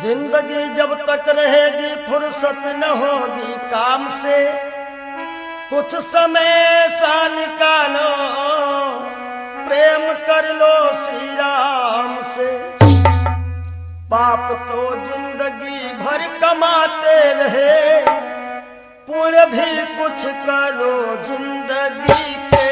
जिंदगी जब तक रहेगी फुर्सत न होगी काम से, कुछ समय सा निकालो प्रेम कर लो श्री राम से। पाप तो जिंदगी भर कमाते रहे, पुण्य भी कुछ करो जिंदगी के।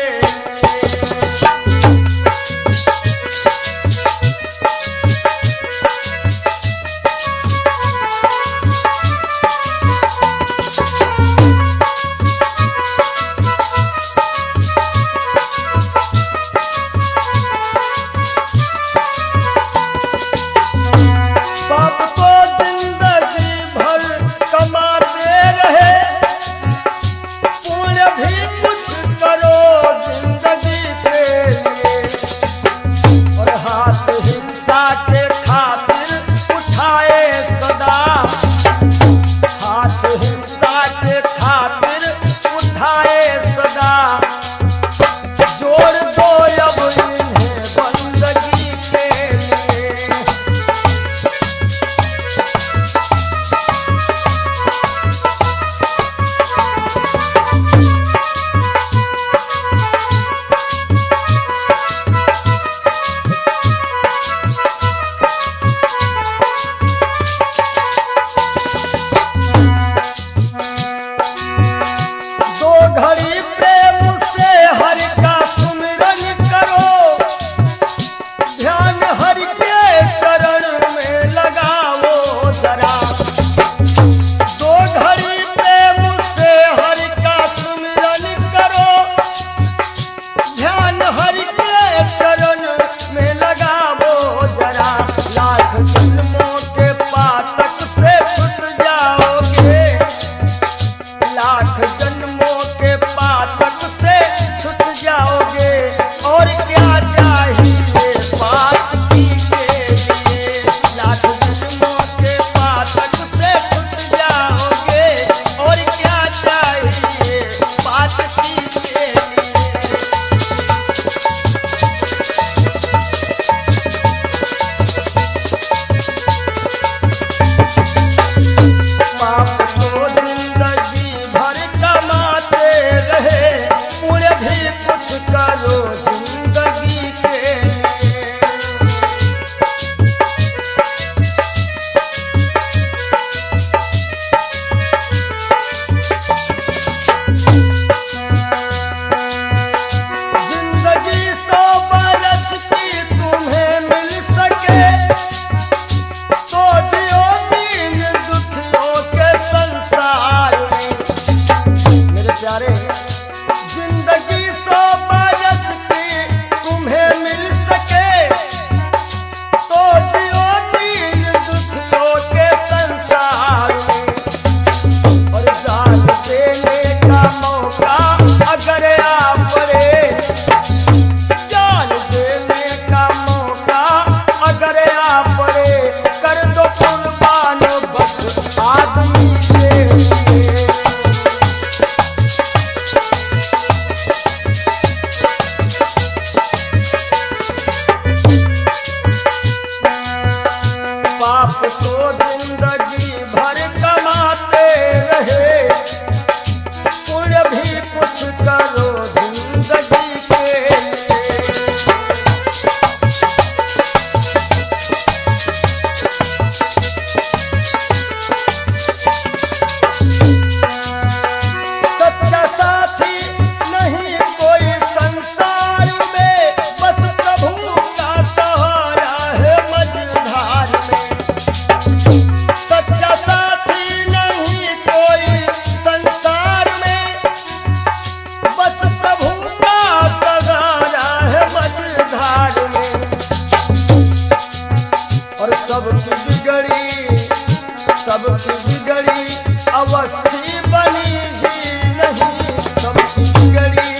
सबकी बिगड़ी अवस्थी बनी ही नहीं, सबकी बिगड़ी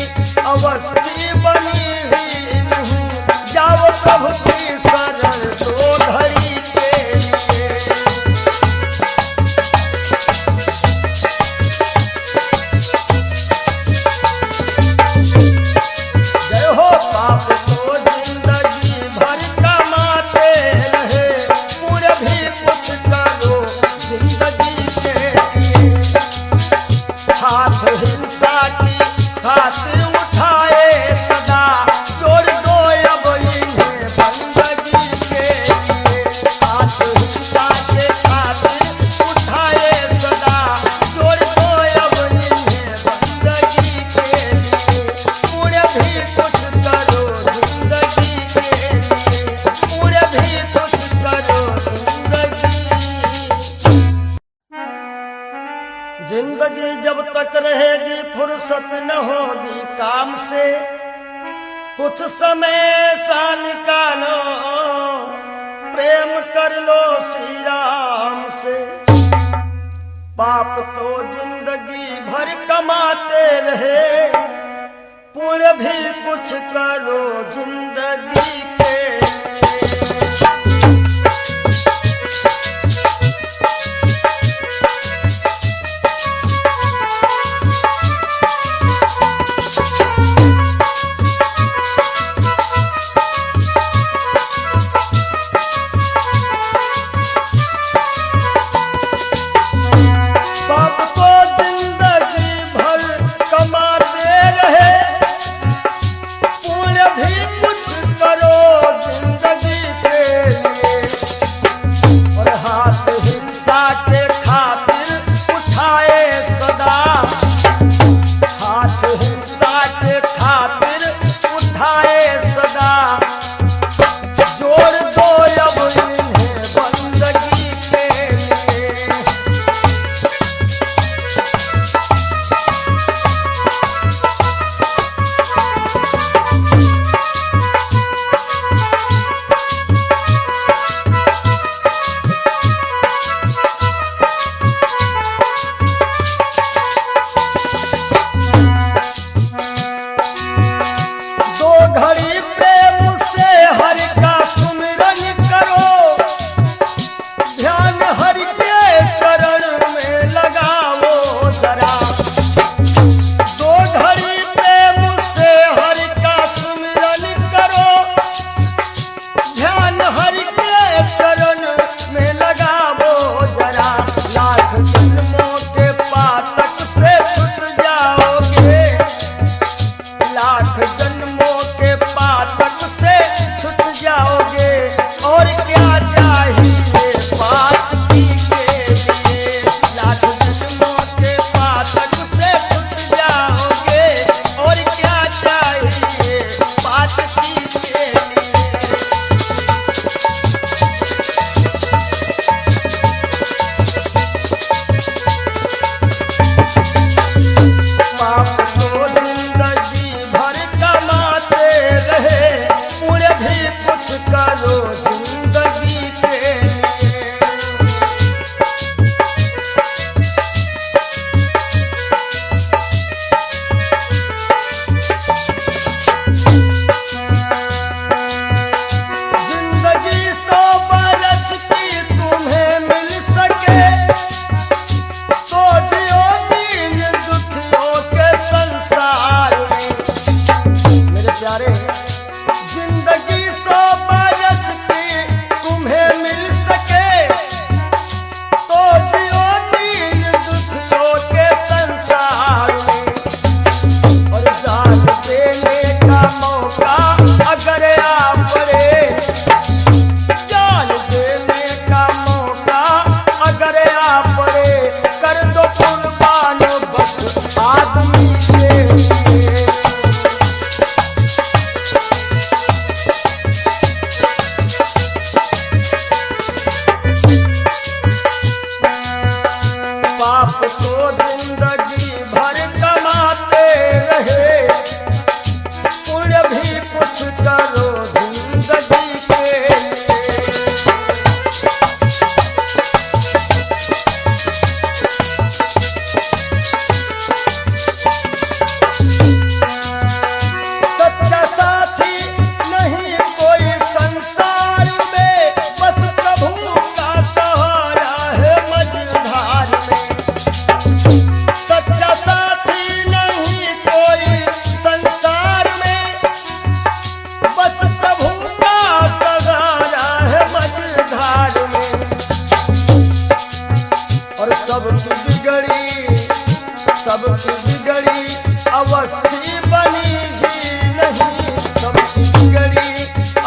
अवस्थी बनी ही नहीं। जाओ प्रभु की शरण तो धरी के लिए। जय हो पाप को जिंदगी भर कमाते रहे, पूरे भी कुछ काम से कुछ समय सा निकालो, प्रेम कर लो श्री राम से। पाप तो जिंदगी भर कमाते रहे, पुण्य भी कुछ करो जिंदगी के। सबकी बिगड़ी अवस्थी बनी ही नहीं, सबकी बिगड़ी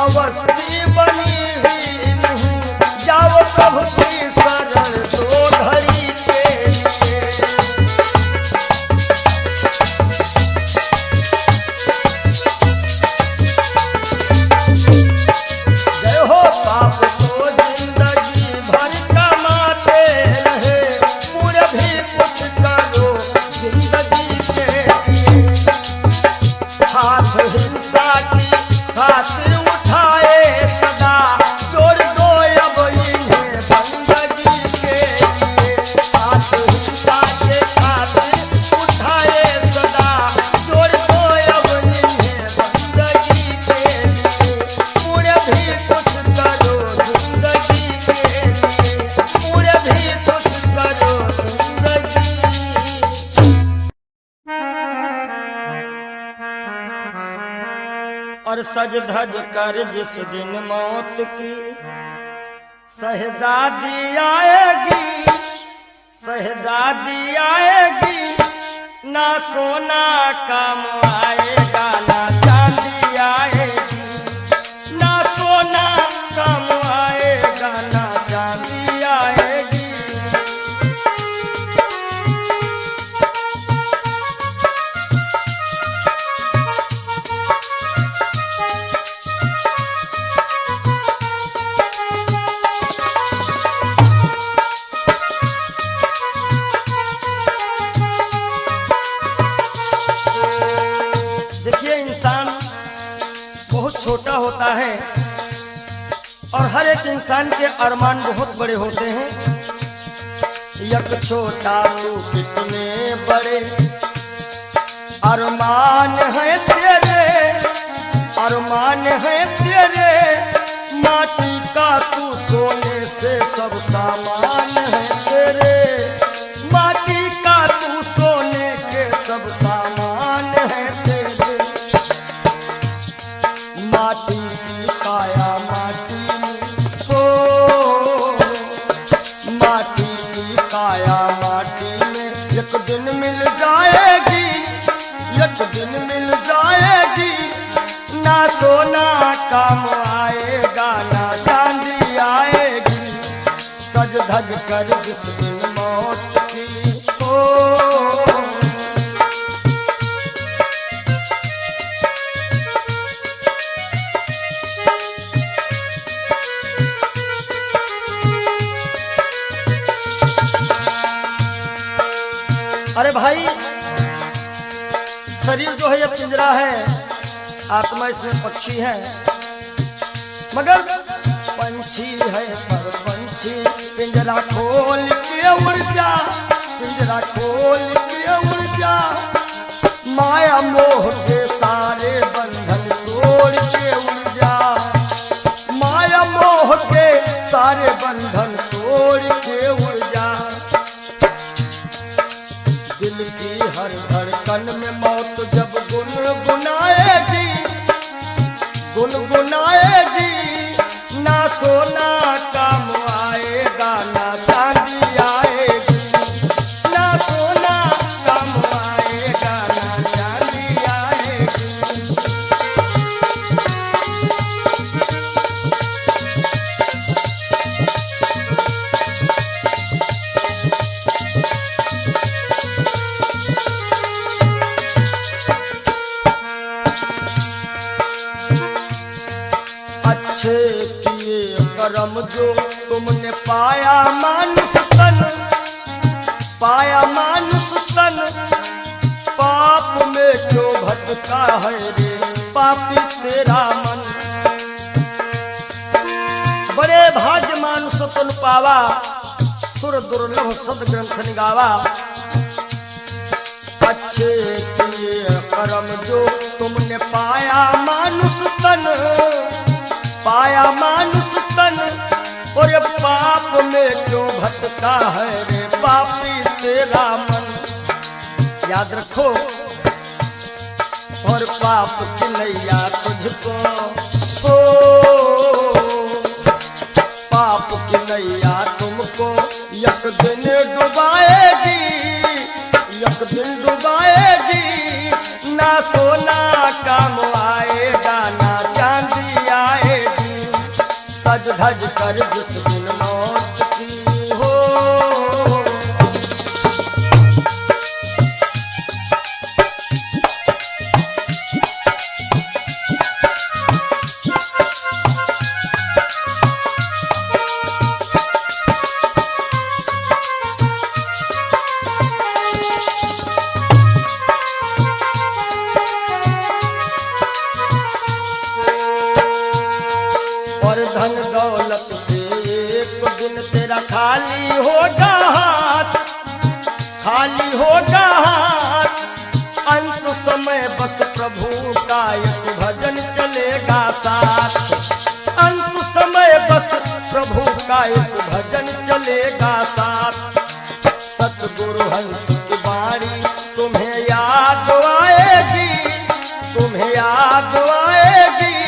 अवस्थी बनी ही नहीं। जाओ प्रभु की शरण दो घड़ी के लिए। जय हो पाप को जिंदगी भर कमाते रहे, पूरे भी कुछ करो जिंदगी के लिए। सज धज कर जिस दिन मौत की शहजादी आएगी, शहजादी आएगी, ना सोना काम आएगा ना चांदी आएगी, ना सोना काम आएगा ना चांदी आएगी। छोटा होता है और हर एक इंसान के अरमान बहुत बड़े होते हैं। यक छोटा तू कितने बड़े अरमान है तेरे, अरमान है तेरे, माटी का तू सोने से सब सामान है तेरे, माटी का तू सोने के सब सामान है तेरे। माटी की काया माटी में हो, माटी की काया माटी में एक दिन मिल जाएगी, एक दिन मिल जाएगी, ना सोना काम आएगा ना चांदी आएगी, सज धज कर जिस दिन मौत की हो। अरे भाई, शरीर जो है ये पिंजरा है, आत्मा इसमें पक्षी है, मगर पंछी है पर पंछी पिंजरा खोल के उड़ जा, पिंजरा खोल के उड़ जा, माया मोह के सारे बंधन तोड़ के उड़ जा, माया मोह के सारे बंधन तोड़ के उड़ जा। दिल की हर धड़कन में मौत जब गुनगुनाएगी, गुनगुनाएगी, ना सोना काम आएगा ना चांदी आएगी, ना सोना काम आएगा ना चांदी आएगी। अच्छे किए कर्म जो तुमने पाया मानुष तन, पाया मानुष तन, पाप में क्यों भटका है रे पापी तेरा मन। बड़े भाग्य मानुष तन पावा, सुर दुर्लभ सद ग्रंथ निगावा। अच्छे किए कर्म जो तुमने पाया मानुष तन, पाया मानुष तन, और ये पाप में क्यों भटका है रे पापी तेरा मन। याद रखो, और पाप की नैया तुझको हो, पाप की नैया तुमको एक दिन डुबाएगी, एक दिन डुबाएगी, ना सोना काम आएगा ना चांदी आएगी, सज धज कर जिस दिन मौत की हो। धन दौलत से एक दिन तेरा खाली होगा हाथ, खाली होगा हाथ, अंत समय बस प्रभु का एक भजन चलेगा साथ, अंत समय बस प्रभु का एक भजन चलेगा साथ। सतगुरु हंस की वाणी तुम्हें याद आएगी, तुम्हें याद आएगी,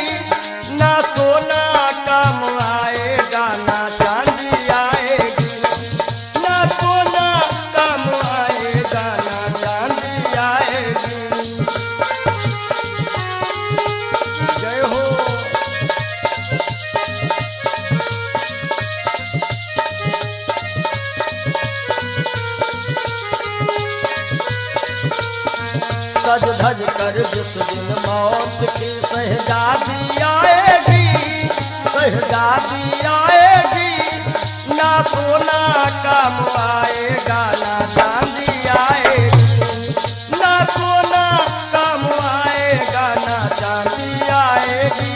दिन मौत की शहजादी आएगी, शहजादी आएगी, ना सोना काम आएगा ना चांदी आएगी, ना सोना काम आएगा ना चांदी आएगी,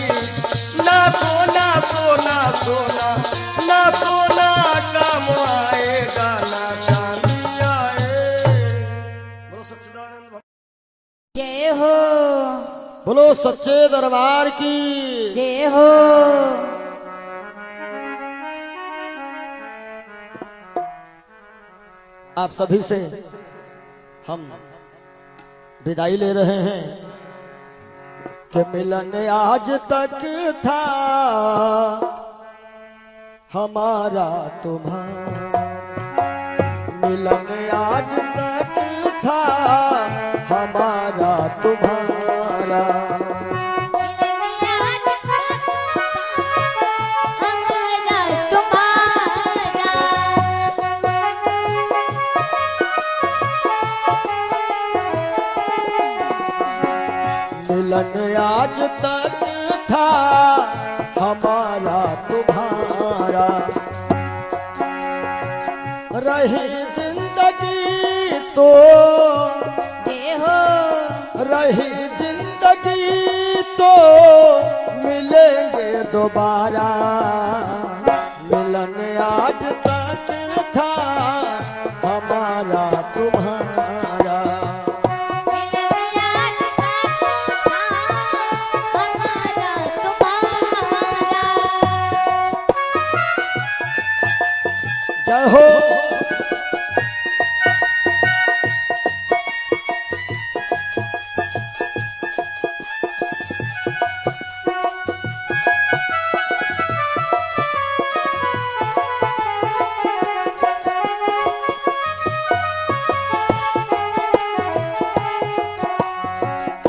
ना सोना सोना सोना ना सोना काम आएगा ना चांदी आएगी। बोलो सच्चिदानंद जय हो, बोलो सच्चे दरबार की जय हो। आप सभी से हम विदाई ले रहे हैं कि मिलन आज तक था हमारा तुम्हारा, मिलन आज तक था हमारा तुम्हारा, मिलन आज तक था हमारा तुम्हारा, रही जिंदगी तो जय हो, रही जिंदगी तो मिलेंगे दोबारा, मिलन आज तक था हमारा तुम्हारा, जय हो।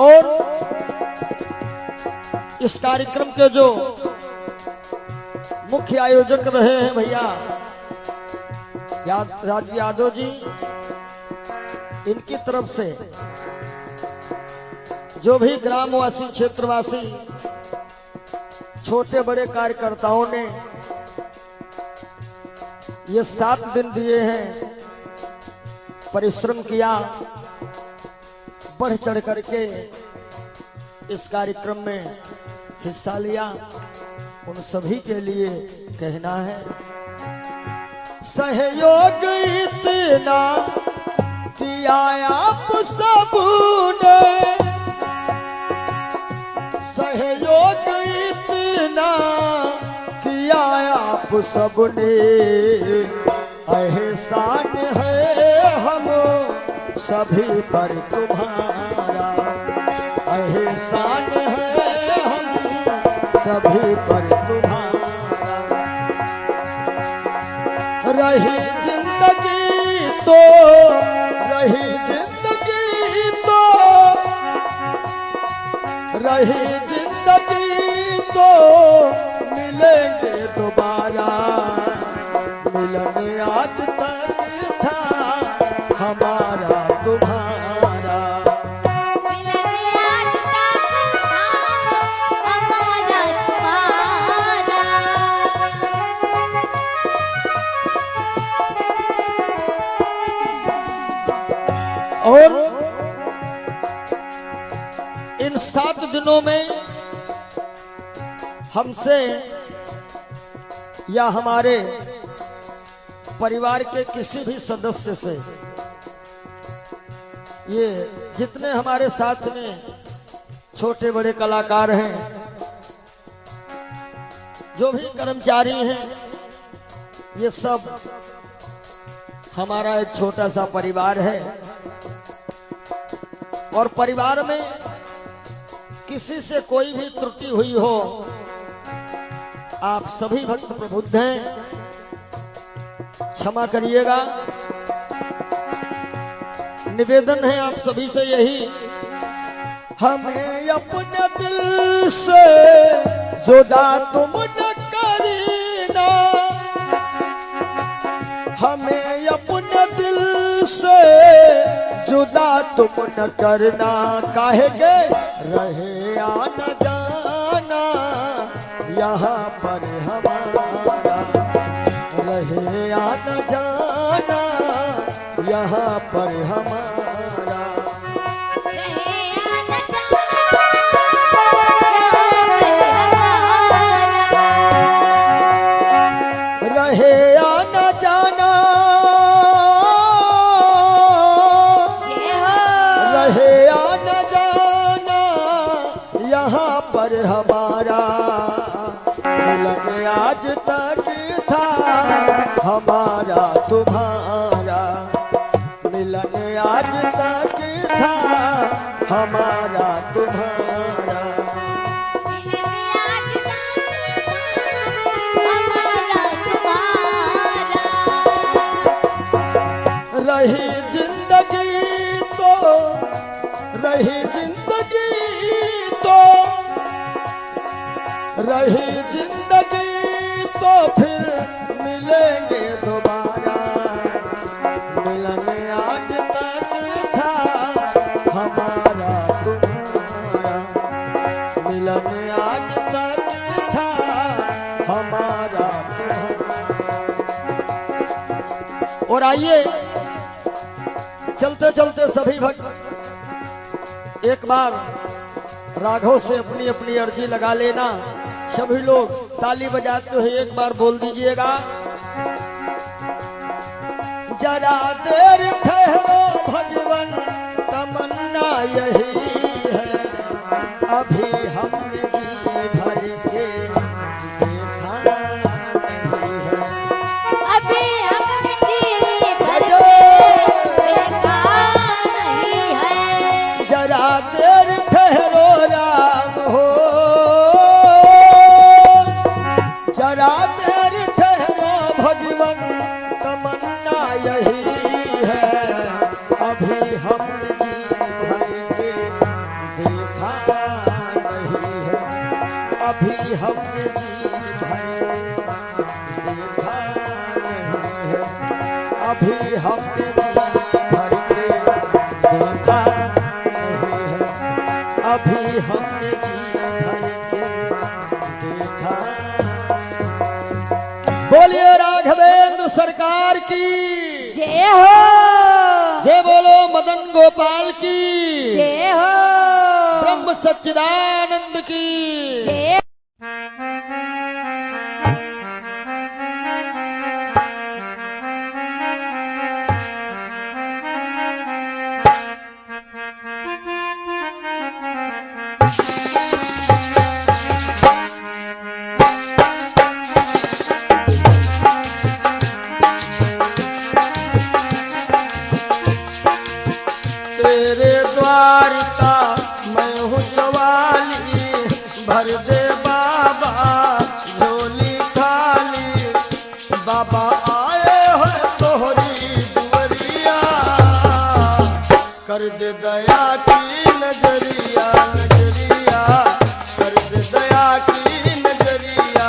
और इस कार्यक्रम के जो मुख्य आयोजक रहे हैं भैया राज यादव जी, इनकी तरफ से जो भी ग्रामवासी क्षेत्रवासी छोटे बड़े कार्यकर्ताओं ने ये 7 दिन दिए हैं, परिश्रम किया, बढ़ चढ़ करके इस कार्यक्रम में हिस्सा लिया, उन सभी के लिए कहना है सहयोग इतना किया आप सबने, सहयोग इतना किया आप सबने, एहसान है हम सभी पर तुम्हारा, एहसान है हम सभी पर तुम्हारा, रही जिंदगी तो रही जिंदगी तो रही जिंदगी तो मिलेंगे दोबारा, मिलन आज तक था हमारा तुम्हारा, और इन 7 दिनों में हमसे या हमारे परिवार के किसी भी सदस्य से, ये जितने हमारे साथ में छोटे बड़े कलाकार हैं, जो भी कर्मचारी हैं, ये सब हमारा एक छोटा सा परिवार है, और परिवार में किसी से कोई भी त्रुटि हुई हो, आप सभी भक्त प्रबुद्ध हैं, क्षमा करिएगा। निवेदन है आप सभी से यही, हमें अपने दिल से जुदा तुम न करना, हमें अपने दिल से जुदा तुम न करना, काहे के रहे या न जाना यहाँ पर हमारा, रहे या न जाना यहाँ पर हमारा। रहे या न जाना, रहे या न जाना यहाँ पर हमारा। मिलन आज तक था हमारा तुम्हारा, मिलन आज तक था हमारा तुम्हारा। रही जिंदगी तो, रही जिंदगी तो, रही जिंदगी तो फिर मिलेंगे दोबारा। मिलन आज तक था हमारा तुम्हारा, मिलन आज तक था हमारा तुम्हारा। और आइए चलते चलते सभी भक्त एक बार राघव से अपनी अपनी अर्जी लगा लेना। सभी लोग ताली बजाते हुए एक बार बोल दीजिएगा, जरा देर ठहरो भगवन तमन्ना यही है, अभी हमने जी भर के देखा नहीं है, अभी हमने जी भर के देखा नहीं है। जरा देर ठहरो राम हो, जरा देर ठहरो भगवन तमन्ना यही है, अभी हमने जी भर के देखा नहीं है, अभी हमने जी भर के देखा नहीं है, अभी हमने जी भर के देखा नहीं है, अभी हमने जी भर के देखा। बोलिए राघवेंद्र सरकार की जय हो, जय बोलो मदन गोपाल की जय हो, ब्रह्म सच्चिदानंद की जय। तेरे द्वार का मैं हूँ सवाली, भर दे बाबा झोली खाली, बाबा आए हो तोहरी दुवरिया, कर दे दया की नजरिया, नजरिया कर दे दया की नजरिया।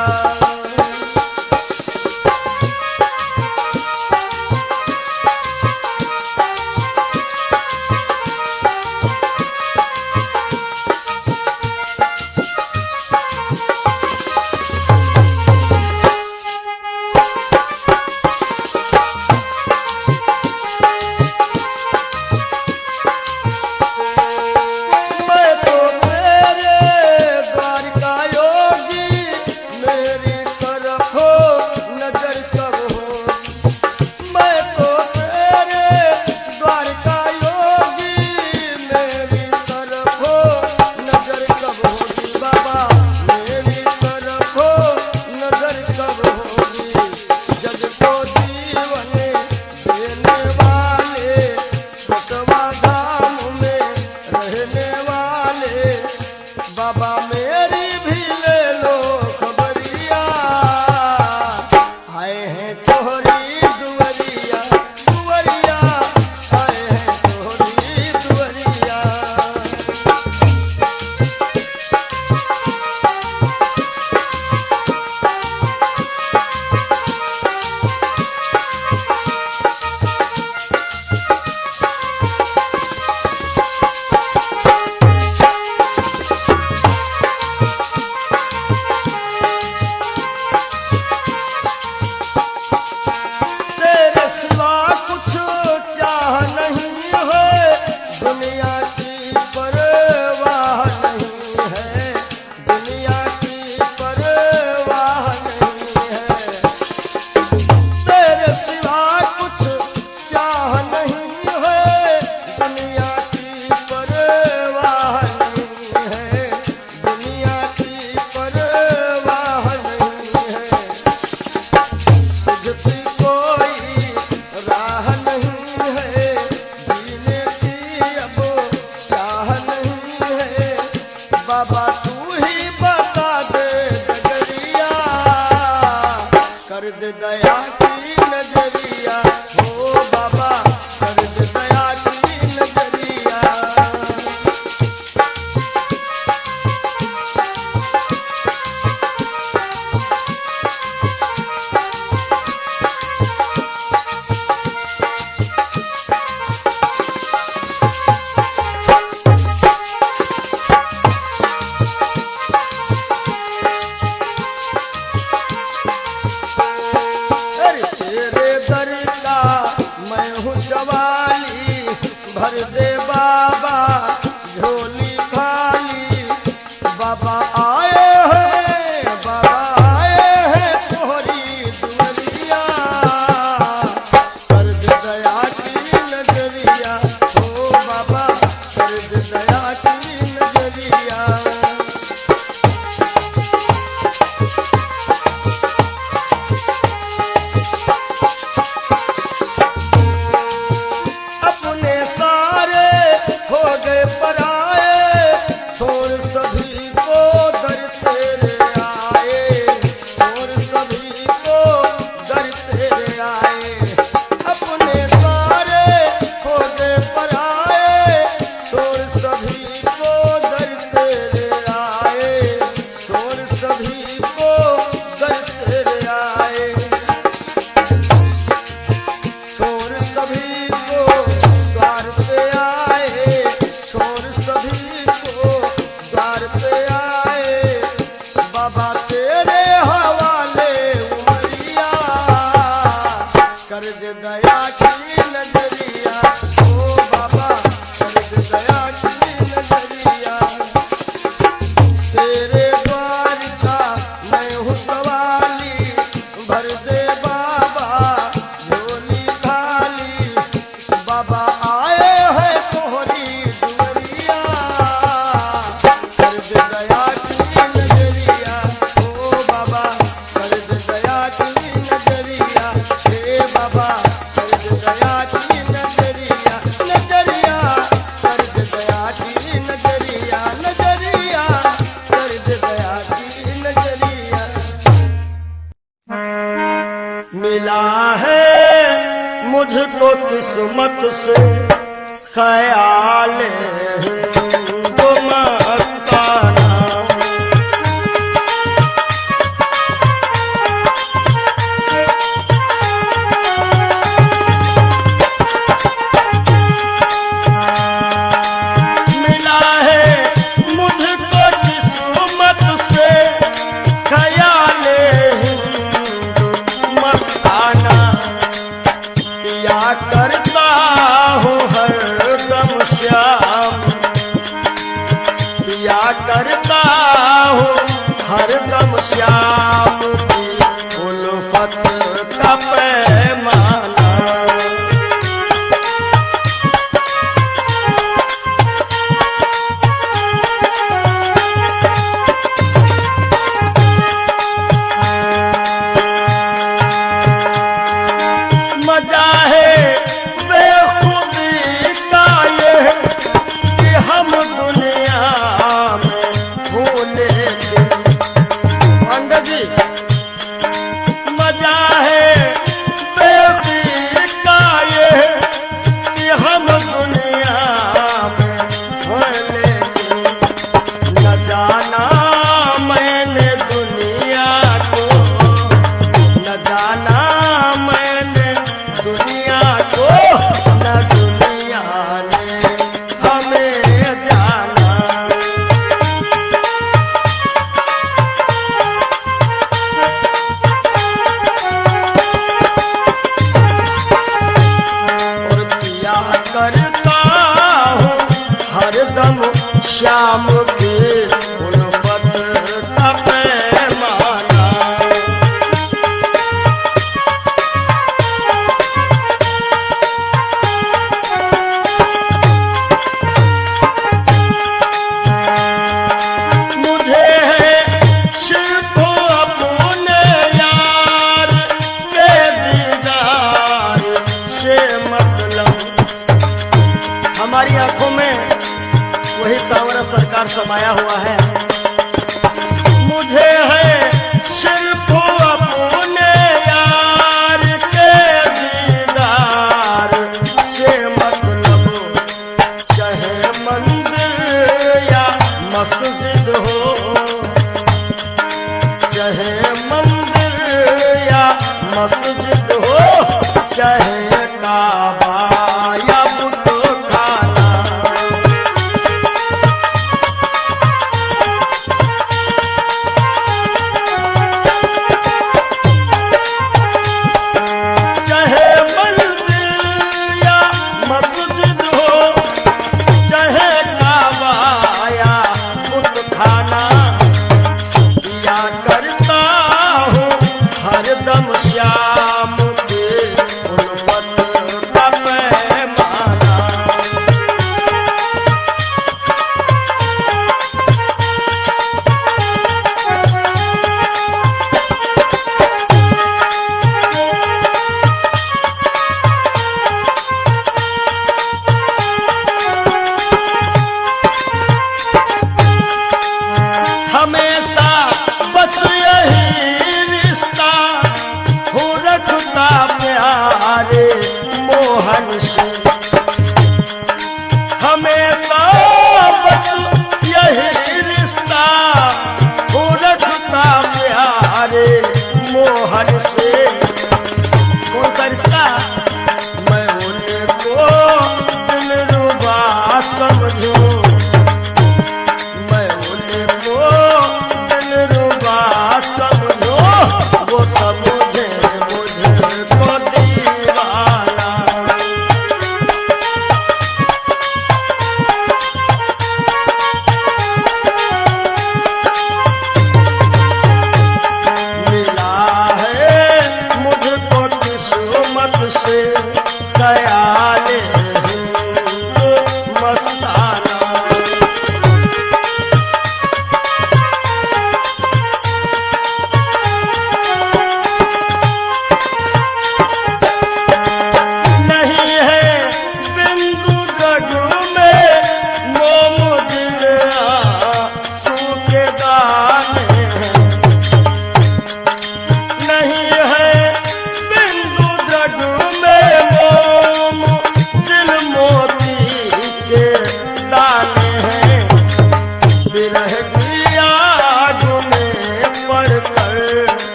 दया की नजरिया हो बाबा कर दे दया की नजरिया। अरे तेरे दर का मैं हूँ सवाली भर दे बाबा झोली खाली। बाबा आए हैं तोहरी दुनिया कर दे दया की नजरिया हो बाबा कर दे दया की नजरिया। अपने सारे हो गए पराए छोड़ सभी को दर तेरे आए छोड़ सभी को दर तेरे आए। अपने सारे हो गए पराए छोड़ सभी को दर तेरे आए छोड़ सभी को दर तेरे आए। छोड़ सभी को द्वार पे आए छोड़ सभी को द्वार पे आए। बाबा तेरे हवाले उमरिया कर दे दया की नजरिया ओ बाबा कर दे दया की नजरिया। तेरे द्वार का मैं हूँ सवाली भर दे बाबा झोली खाली। बाबा आए हैं तोहरी दुनिया कर दे दया की नजरिया ओ बाबा कर दे दया की नजरिया। हे बाबा कर दे दया की नजरिया नजरिया कर दे दया की नजरिया नजरिया कर दे दया की नजरिया। मिला है मुझको किस्मत से ख्याल हिंदू मस्ताना। मिला है मुझको किस्मत से ख्याल हिंदू मस्ताना। पिया करता हूँ हरदम श्याम पिया करता हूँ हरदम श्याम की उल्फत का पैमाना। मजा है बेखुदी का ये कि हम दुनिया में भूले पंडित जी। मजा है बेखुदी का ये कि हम दुनिया में भूले। न जाना मैंने दुनिया को न जाना मैंने दुनिया को न दुनिया ने हमें जाना। और पिया करता हूँ हरदम श्याम की उल्फत का पैमाना। मुझे है सिर्फ अपने यार के दीदार से मतलब। हमारी आंखों में वही सांवरा सरकार समाया हुआ है। मुझे है सिर्फ अपने यार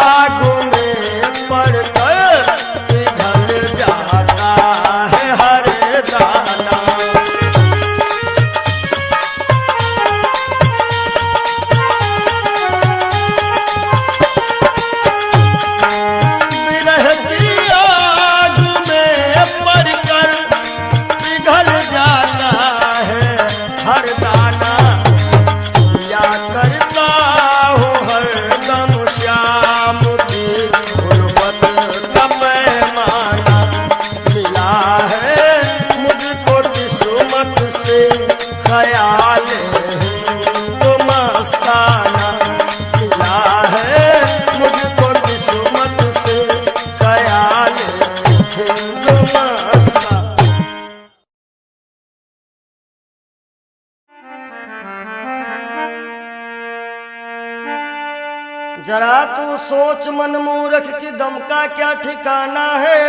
आग में पड़कर पिघल जाता है हर दाना। विरह की आग में पड़कर पिघल जाता है हर दाना। या करता हूँ हरदम श्याम की गुर्बत का पैमाना। मिला है मुझको किस्मत से ख्याल तो मस्ताना। मिला है मुझको किस्मत से ख्याल तो मस्ताना। जरा तू सोच मन मूर्ख की दम का क्या ठिकाना है।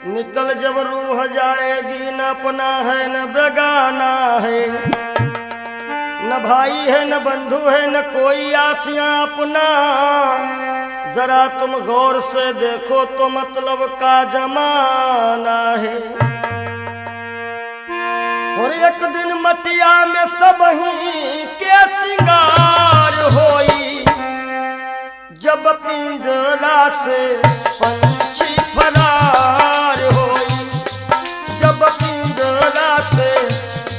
निकल जब रूह जाएगी न अपना है न बेगाना है। न भाई है न बंधु है न कोई आसियां अपना। जरा तुम गौर से देखो तो मतलब का जमाना है। और एक दिन मटिया में सब ही के सिंगार होई। जब पिंजरा से पंछी फरार होई। जब पिंजरा से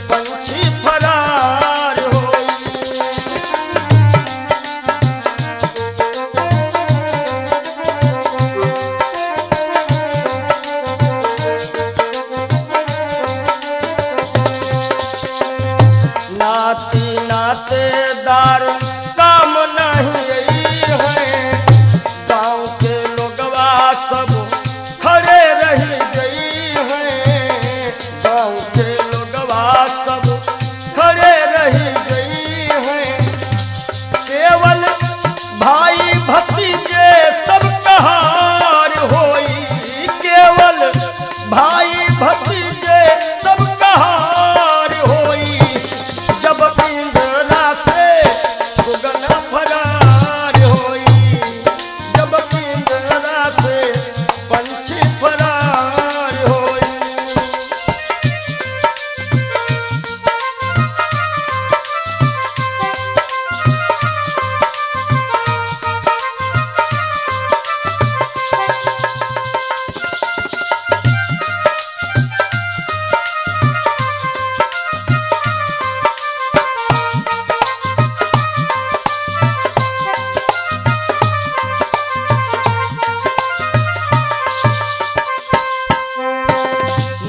पंछी फरार होई। नाती नातेदार काम नहीं है। गांव के लोगवा सब खड़े रही गई हैं। गांव के लोगवा सब खड़े रही गई हैं। केवल भाई भतीजे सब कहार होई। केवल भाई भतीजे सब कहार होई। जब पिंजरा से सुगना फरार होई। जब पिंजरा से पंछी फरार होई।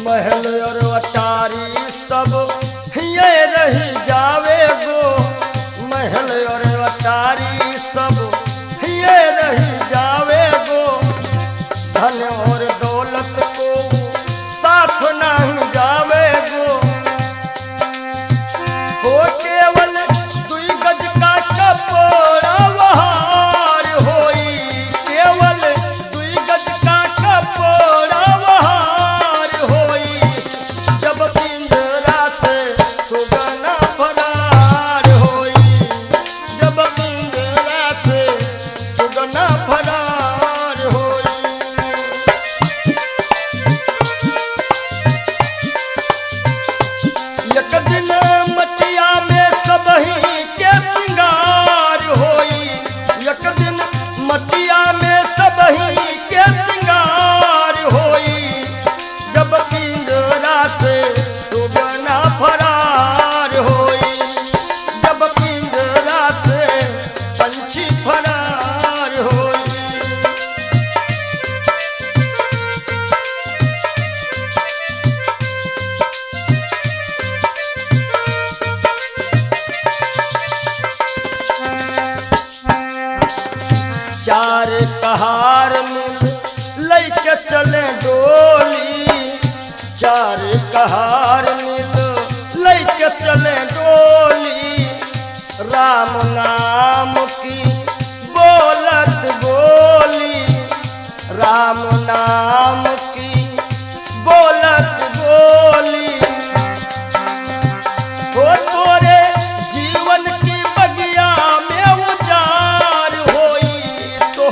महल और अटारी सब ये रही जावे गो। महल और अटारी सब ये रही जावे गो। धन और दौलत को साथ नहीं जावे गो। हो केवल दुई गज का कपड़ा वहार होई। केवल दुई गज का कपड़ा वहार होई। जब पिंजरा से सुगना फरार होई। जब पिंजरा से सुगना फरार होई। एक दिन मटिया में सब ही के सिंगार होई। एक दिन मटिया में सब ही के सिंगार होई। जब पिंजरा से सुगना फरार होई। जब पिंजरा से पंछी फरार होई। चार कहार मिल लैके चले डोली। चार कहार मिल लैके चले डोली। राम नाम की बोलत बोली। राम नाम की बोलत बोली। हो तोरे जीवन की बगिया में उजार होई। तो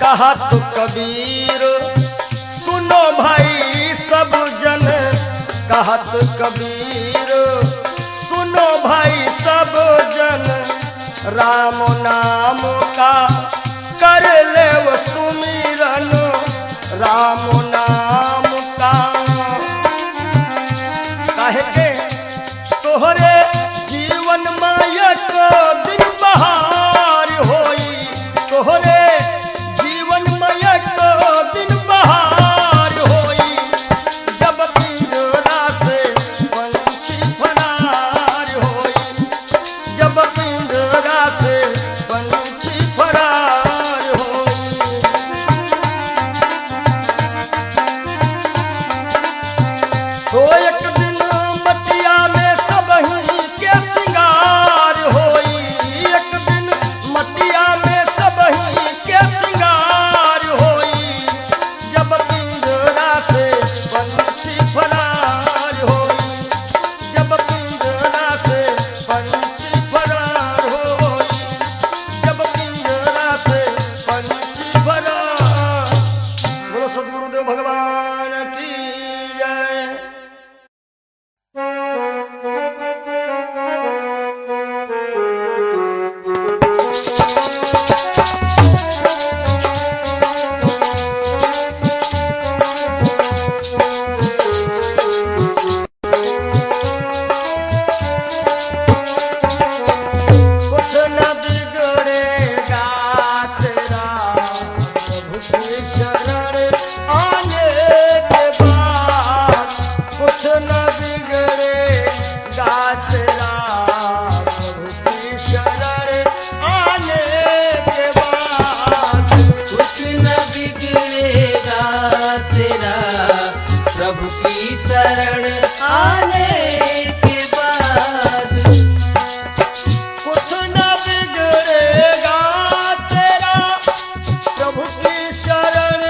कहा तो कबीर सुनो भाई सब जन, कहा तो कबीर सुनो भाई सब जन, राम नाम का कर ले वो सुमिरन, राम नाम का। काहे के तोहरे जीवन मायक दिन बहार होई, तोहरे जीवन मायक दिन बहार होई, जब पिंजरा से पंछी फरार होई, जब पिंजरा से पंछी फरार होई। तो एक दिन मटिया में सबही के सिंगार होई, एक दिन मटिया में सबही के सिंगार होई, जब पिंजरा से पंछी फरार होई, जब पिंजरा से पंछी फरार होई, जब पिंजरा से पंछी फरार। बोलो सद्गुरुदेव भगवान की जय। कुछ न बिगड़ेगा तेरा प्रभु की शरण आने के बाद, कुछ न बिगड़ेगा तेरा प्रभु की शरण आने के बाद, कुछ न बिगड़ेगा तेरा प्रभु की शरण आने के बाद। कुछ न बिगड़ेगा तेरा प्रभु की शरण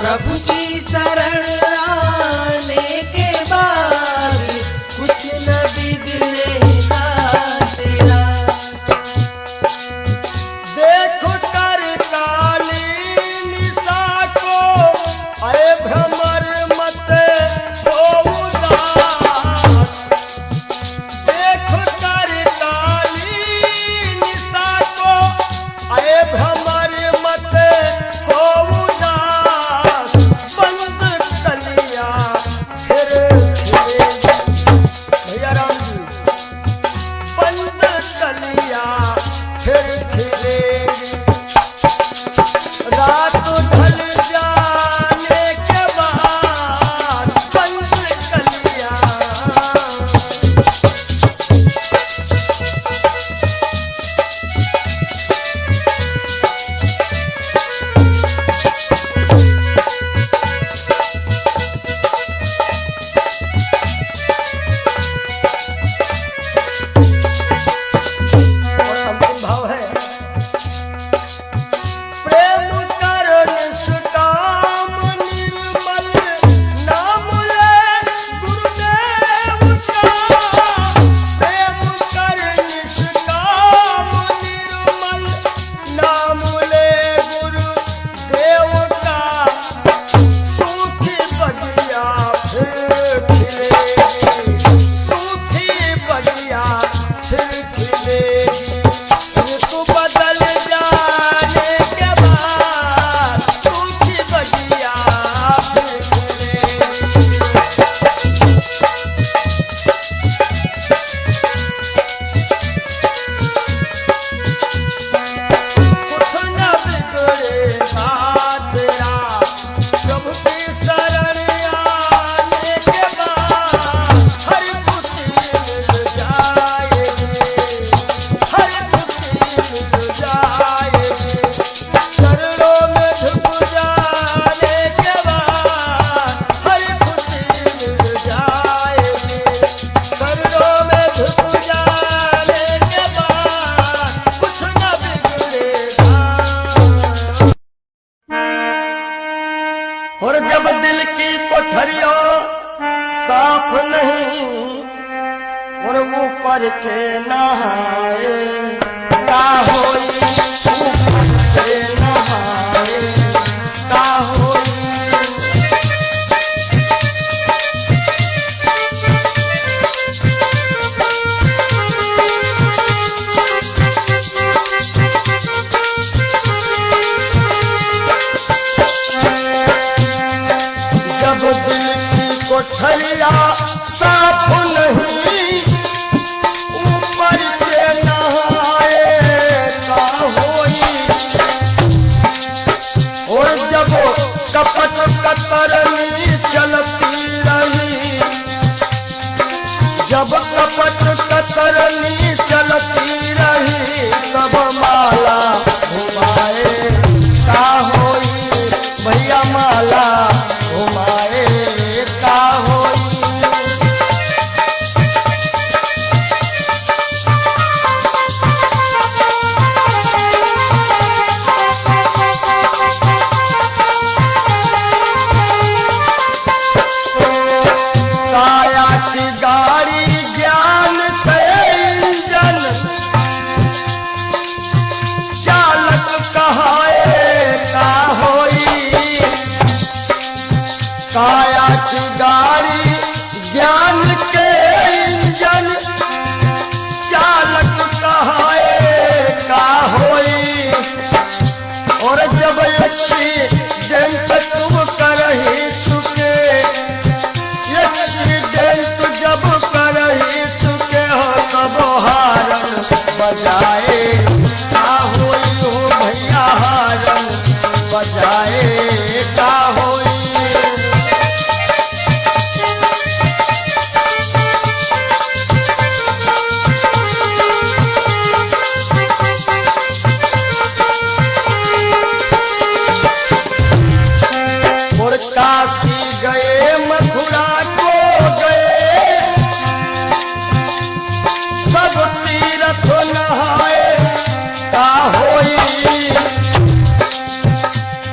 प्रभु की शरण आने के बाद कुछ न बिगड़ेगा तेरा। देखो कर काली निशा को, अरे भ्रमर मत हो उदास। देखो कर काली निशा को, अरे भ्रमर मत हो उदास। बंद कलिया फिर खिलेगी। भैया राम जी, बंद कलिया फिर खिलेगी। रात ढल जाने के बाद बंद कलिया। और अंतिम भाव है, प्रेम कर निष्काम निर्मल नाम ले गुरुदेव का। प्रेम कर निष्काम निर्मल नाम ले गुरुदेव का। सूखी बगिया फिर खिलेगी। सूखी बगिया फिर खिलेगी। ऋतु बदल जाने के बाद सूखी बगिया फिर खिलेगी। कुछ न बिगड़ेगा तेरा, प्रभु की शरण आने के बाद हर खुशी मिल जाएगी। हर खुशी मिल जाएगी। चरणों में झुक जाने के बाद हर खुशी मिल जाएगी। चरणों में झुक जाने के बाद कुछ न बिगड़ेगा। और जब दिल की कोठरियों साफ नहीं और ऊपर के नहाए का होई। ऊपर के नहाए का होई। जब दिल की कोठरिया साफ नहीं ऊपर के नहाए का होई। और जब कपट कतरनी चलती रही, जब कपट कतरनी चलती रही, तब माला घुमाए का होई। भैया माला घुमाए का होई। काया की गाड़ी ज्ञान के इंजन, चालक कहाए का होई। काया की गाड़ी ज्ञान के इंजन, चालक कहाए का होई। और जब एक्सीडेंट तुम कर ही चुके, एक्सीडेंट जब कर ही चुके हो, तब हारन बजाए का होई। हो भैया हारन बजाए का होई। और काशी गए मथुरा को गए, सब तीर्थ नहाए का होई।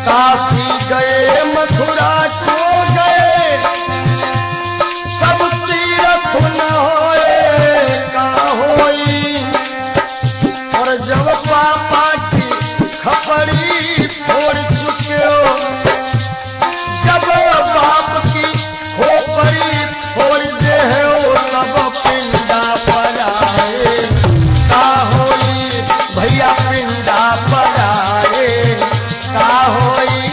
काशी गए मथुरा को गए सब तीरथ न होए का होई। और जब पापा की खपड़ी फोड़ चुके हो, जब बाप की खोपड़ी फोड़ दे हो, तब पिंडा पर आए का होई। भैया पिंडा पर आए का होई।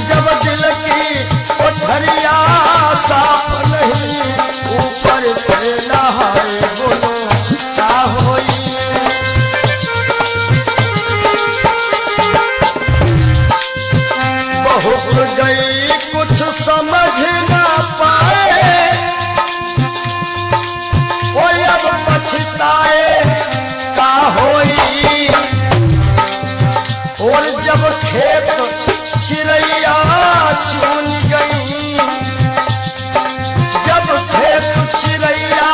जब दिल की कोठरिया साफ नहीं, ऊपर से नहाए बोलो का होई। बहुत गई कुछ समझ ना पाए, कोई अब पछताए का होई। और जब खेत चिड़ैया चुन गई, जब खेत चिड़ैया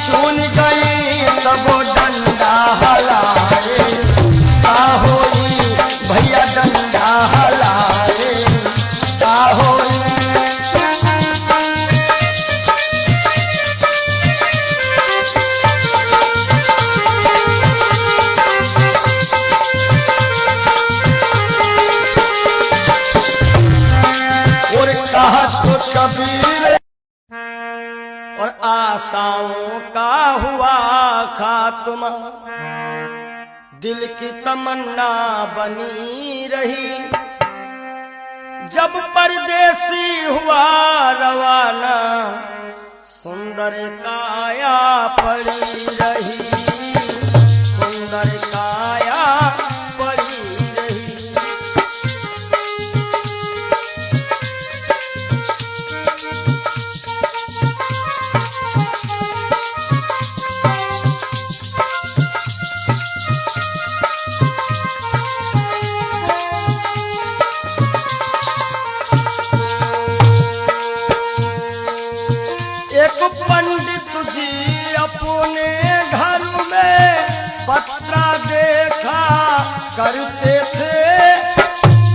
चुन गई, तब डंडा हलाए का होई। भैया डंडा हलाए का होई। और कहा तो कबीर और आशाओं का हुआ खात्मा, दिल की तमन्ना बनी रही। जब परदेसी हुआ रवाना, सुंदर काया पड़ी रही, सुंदर काया पड़ी रही। एक पंडित जी अपने घर में पत्रा देखा करते थे,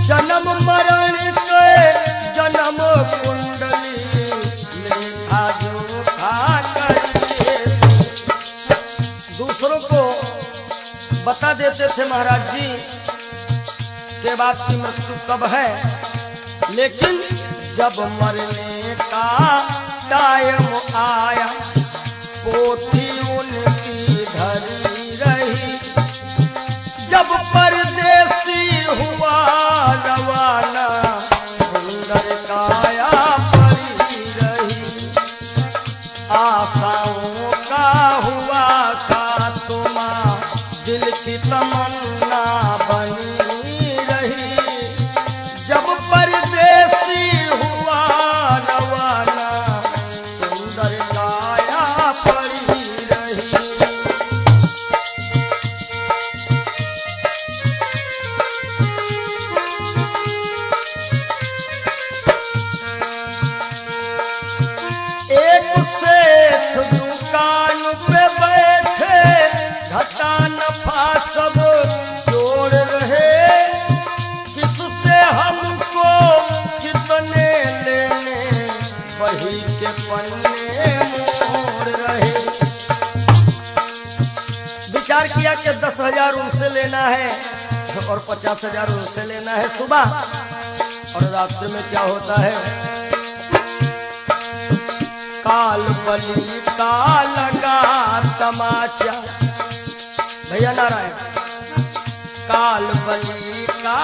जन्म मरण के जन्म कुंडली लेखा जोखा करते थे। दूसरों को बता देते थे महाराज जी के बाद की मृत्यु कब है, लेकिन जब मरने का टाइम आया, पोथी उनकी धरी रही। जब परदेसी हुआ रवाना, सुंदर काया पड़ी रही। आशाओं का हुआ खात्मा, दिल की तमन्ना बनी रही। जब परदेसी हुआ रवाना, सुंदर काया पड़ी रही। एक सेठ दुकान पे बैठे, घाटा नफा सब जोड़ रहे। किससे हमको कितने लेने, वही के पन्ने मोड़ रहे। विचार किया कि 10,000 उनसे लेना है और 50,000 उनसे लेना है सुबह, और रात्रि में क्या होता है, काल बली का लगा तमाचा। भैया नारायण, काल बली का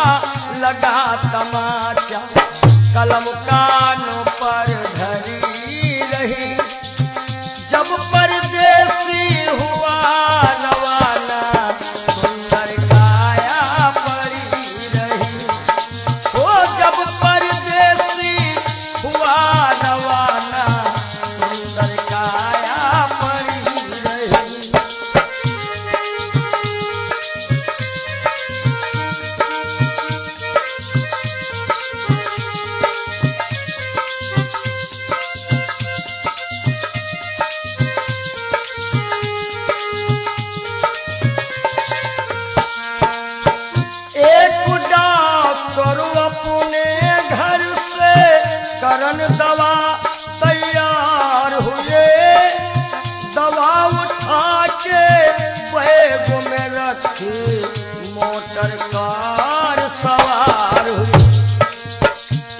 लगा तमाचा, कलम कानों पर धरी रही। जब परदेसी हुआ रवाना, सुंदर काया पड़ी रही। ओ जब परदेसी हुआ रवाना, सुंदर काया पड़ी रही।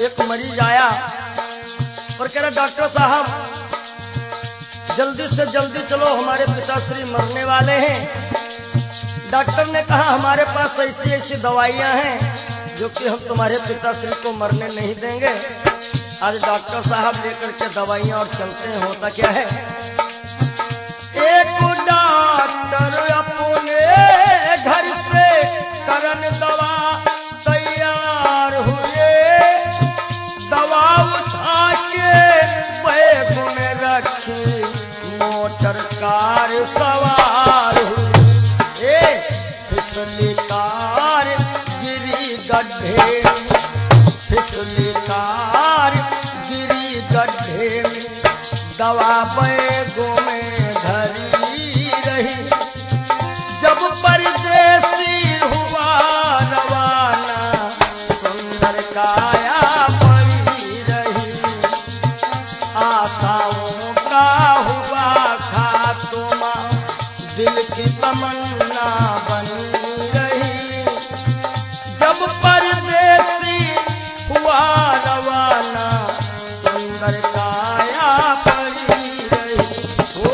एक मरीज आया और कह रहा डॉक्टर साहब जल्दी से जल्दी चलो, हमारे पिताश्री मरने वाले हैं। डॉक्टर ने कहा हमारे पास ऐसी ऐसी दवाइयां हैं जो कि हम तुम्हारे पिताश्री को मरने नहीं देंगे। आज डॉक्टर साहब लेकर के दवाइयां और चलते हैं। होता क्या है, एक डॉक्टर अपने घर से करन दवा तैयार हुए, दवा उठा के बैग में रखी, मोटर कार सवार हुई। फिसली कार गिरी गड्ढे, फिसली कार गिरी गड्ढे में, दवा बैगों में धरी रही। जब परदेसी हुआ रवाना, सुंदर काया पड़ी रही। आशाओं का हुआ खात्मा, दिल की तमन्ना बनी रही। जब परदेसी हुआ रवाना, सुंदर काया पड़ी रही। ओ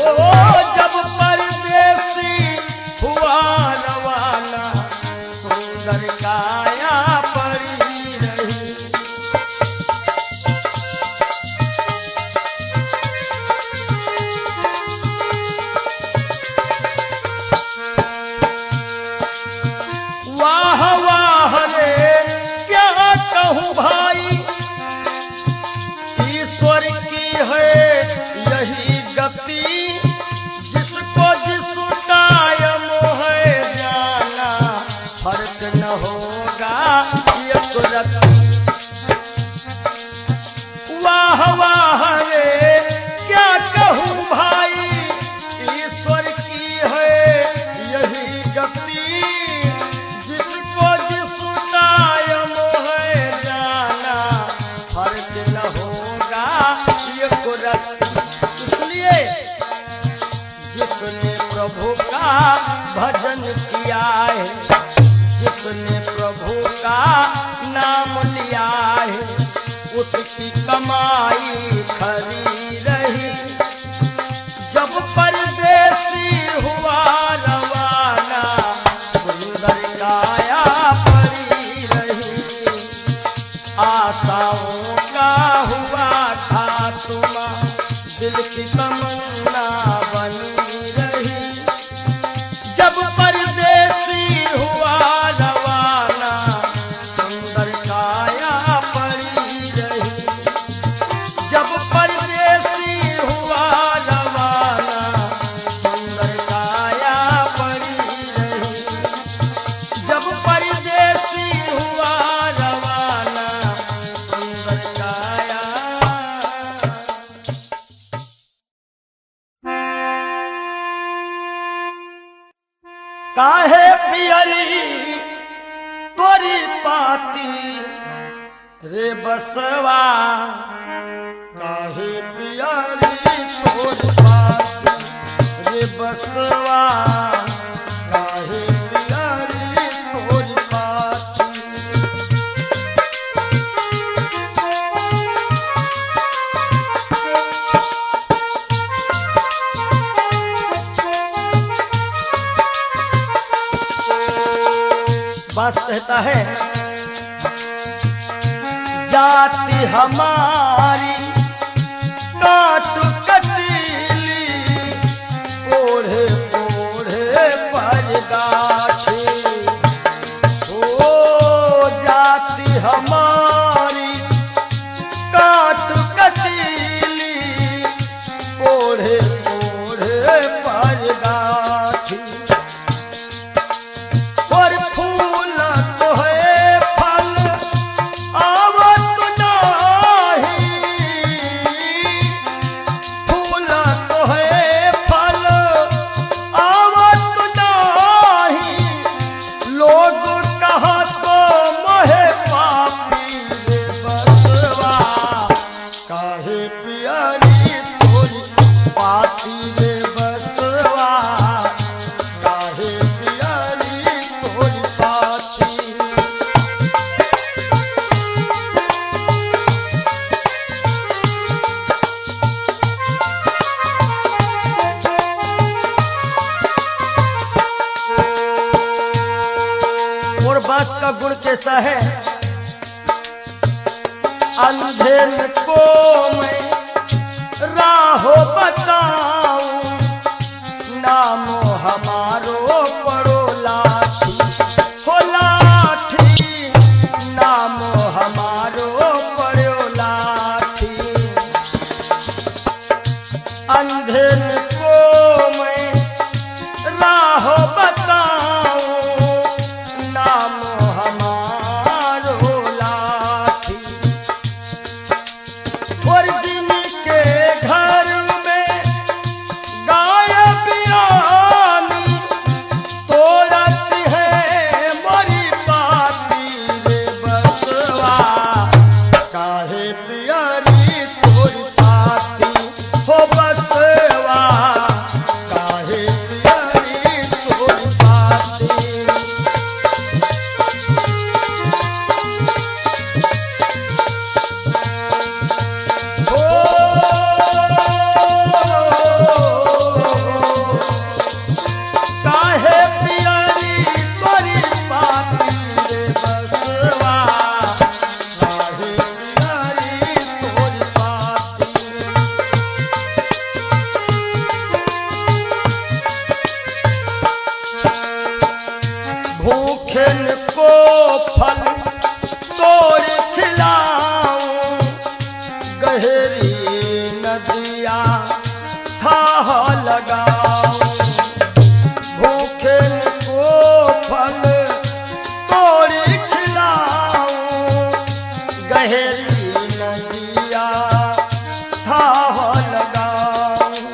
जब परदेसी हुआ रवाना, सुंदर काया पड़ी रही। वाह वाह रे क्या कहूँ भाई, ईश्वर की है यही गति। जिसको जिस टाइम है जाना, फर्क न होगा एक रत्ती। वाह वाह रे क्या कहूँ भाई, ईश्वर की है यही गति। जिसको जिस टाइम है जाना, फर्क न होगा एक रत्ती। इसलिए जिसने प्रभु का भजन किया है, जिसने प्रभु का नाम लिया है, उसकी कमाई खरी रही। जब परदेसी हुआ रवाना, सुंदर काया पड़ी रही। आशाओं का हुआ खात्मा, दिल की तमन्ना बनी रही। जब परदेसी हुआ रवाना, सुंदर काया पड़ी रही। जब परदेसी हुआ रवाना, सुंदर काया पड़ी रही। जब परदेसी हुआ रवाना, सुंदर काया। काहे पियरी तोरी पाती रे बसवा, काहे पियरी तोरी पाती रे बसवा, काहे पियरी तोरी पाती। बास कहता है जाति हमारी काट कटीली, ओढ़े ओढ़े पर गाठी। ओ जाति हमारी काट कटीली, ओढ़े ओढ़े पर गाठी। और फूल तो है फल आवत नाही, अंधेर को मैं राहो बताऊं, नाम हमारो पड़ो लाठी, हो लाठी, नाम हमारो पड़ो लाठी। अंधेर को मैं राहो बताऊं, नाम हमारो लाठी। और जिनके घर में गाय बियानी तोड़त है मोरी पाती रे बसवा, काहे पियरी तोरी पाती हो बसवा, काहे पियरी तोरी पाती। काहे पियरी तोरी पाती रे बसवा, काहे पियरी तोरी पाती। भूखन को फल तोड़ खिलाऊं, गहरी नदिया थाह लगाऊं। भूखन को फल तोड़ खिलाऊं, गहरी नदिया थाह लगाऊं।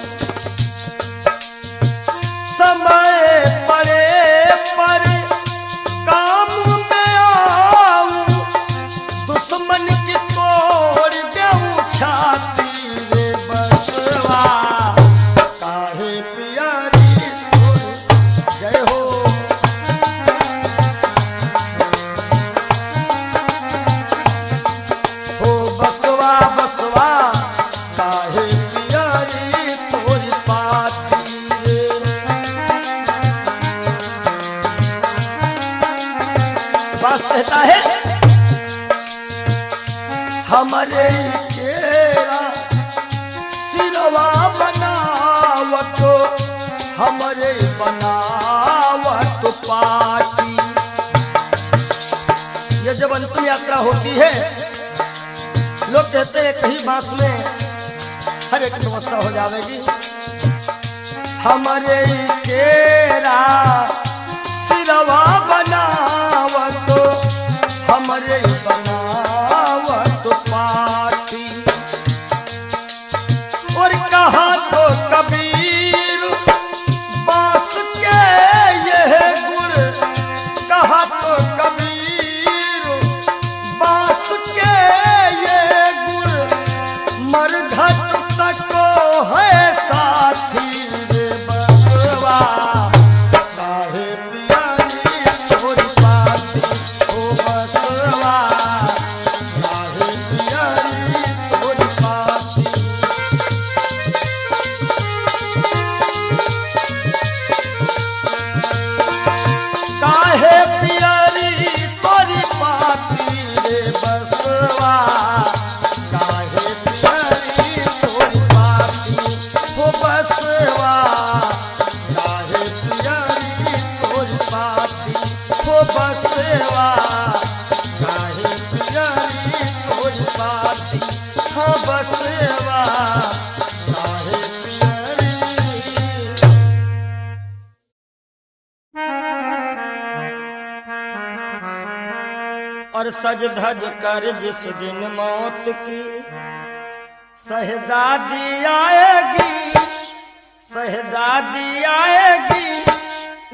समय पड़े पर काम में आऊं, दुश्मन की तोड़ देऊं छाती रे बसवा, काहे पियरी तोरी। जय हो। हो बसवा बसवा, काहे पियरी तोरी पाती रे। बस कहता है हमारे केरा सिरवा बनावत, हमारे बनावत पाटी। ये जब अंतिम यात्रा होती है, लोग कहते हैं कहीं बांस में हर एक व्यवस्था हो जाएगी। हमारे केरा सिरवा बनावत, हमरे बनावत पाटी। और कहा तो कबीर बांस के यह गुण, कहा तो कबीर बांस के यह गुण, मरघट तक है साथी रे बसवा, काहे पियरी तोरी पाती हो बसवा, काहे पियरी तोरी पाती। काहे पियरी तोरी पाती रे बसवा, काहे पियरी तोरी पाती हो बसवा, काहे पियरी तोरी पाती हो बसवा, काहे पियरी तोरी पाती हो बसवा, काहे पियरी। और सज धज कर जिस दिन मौत की शहजादी आएगी, शहजादी आएगी,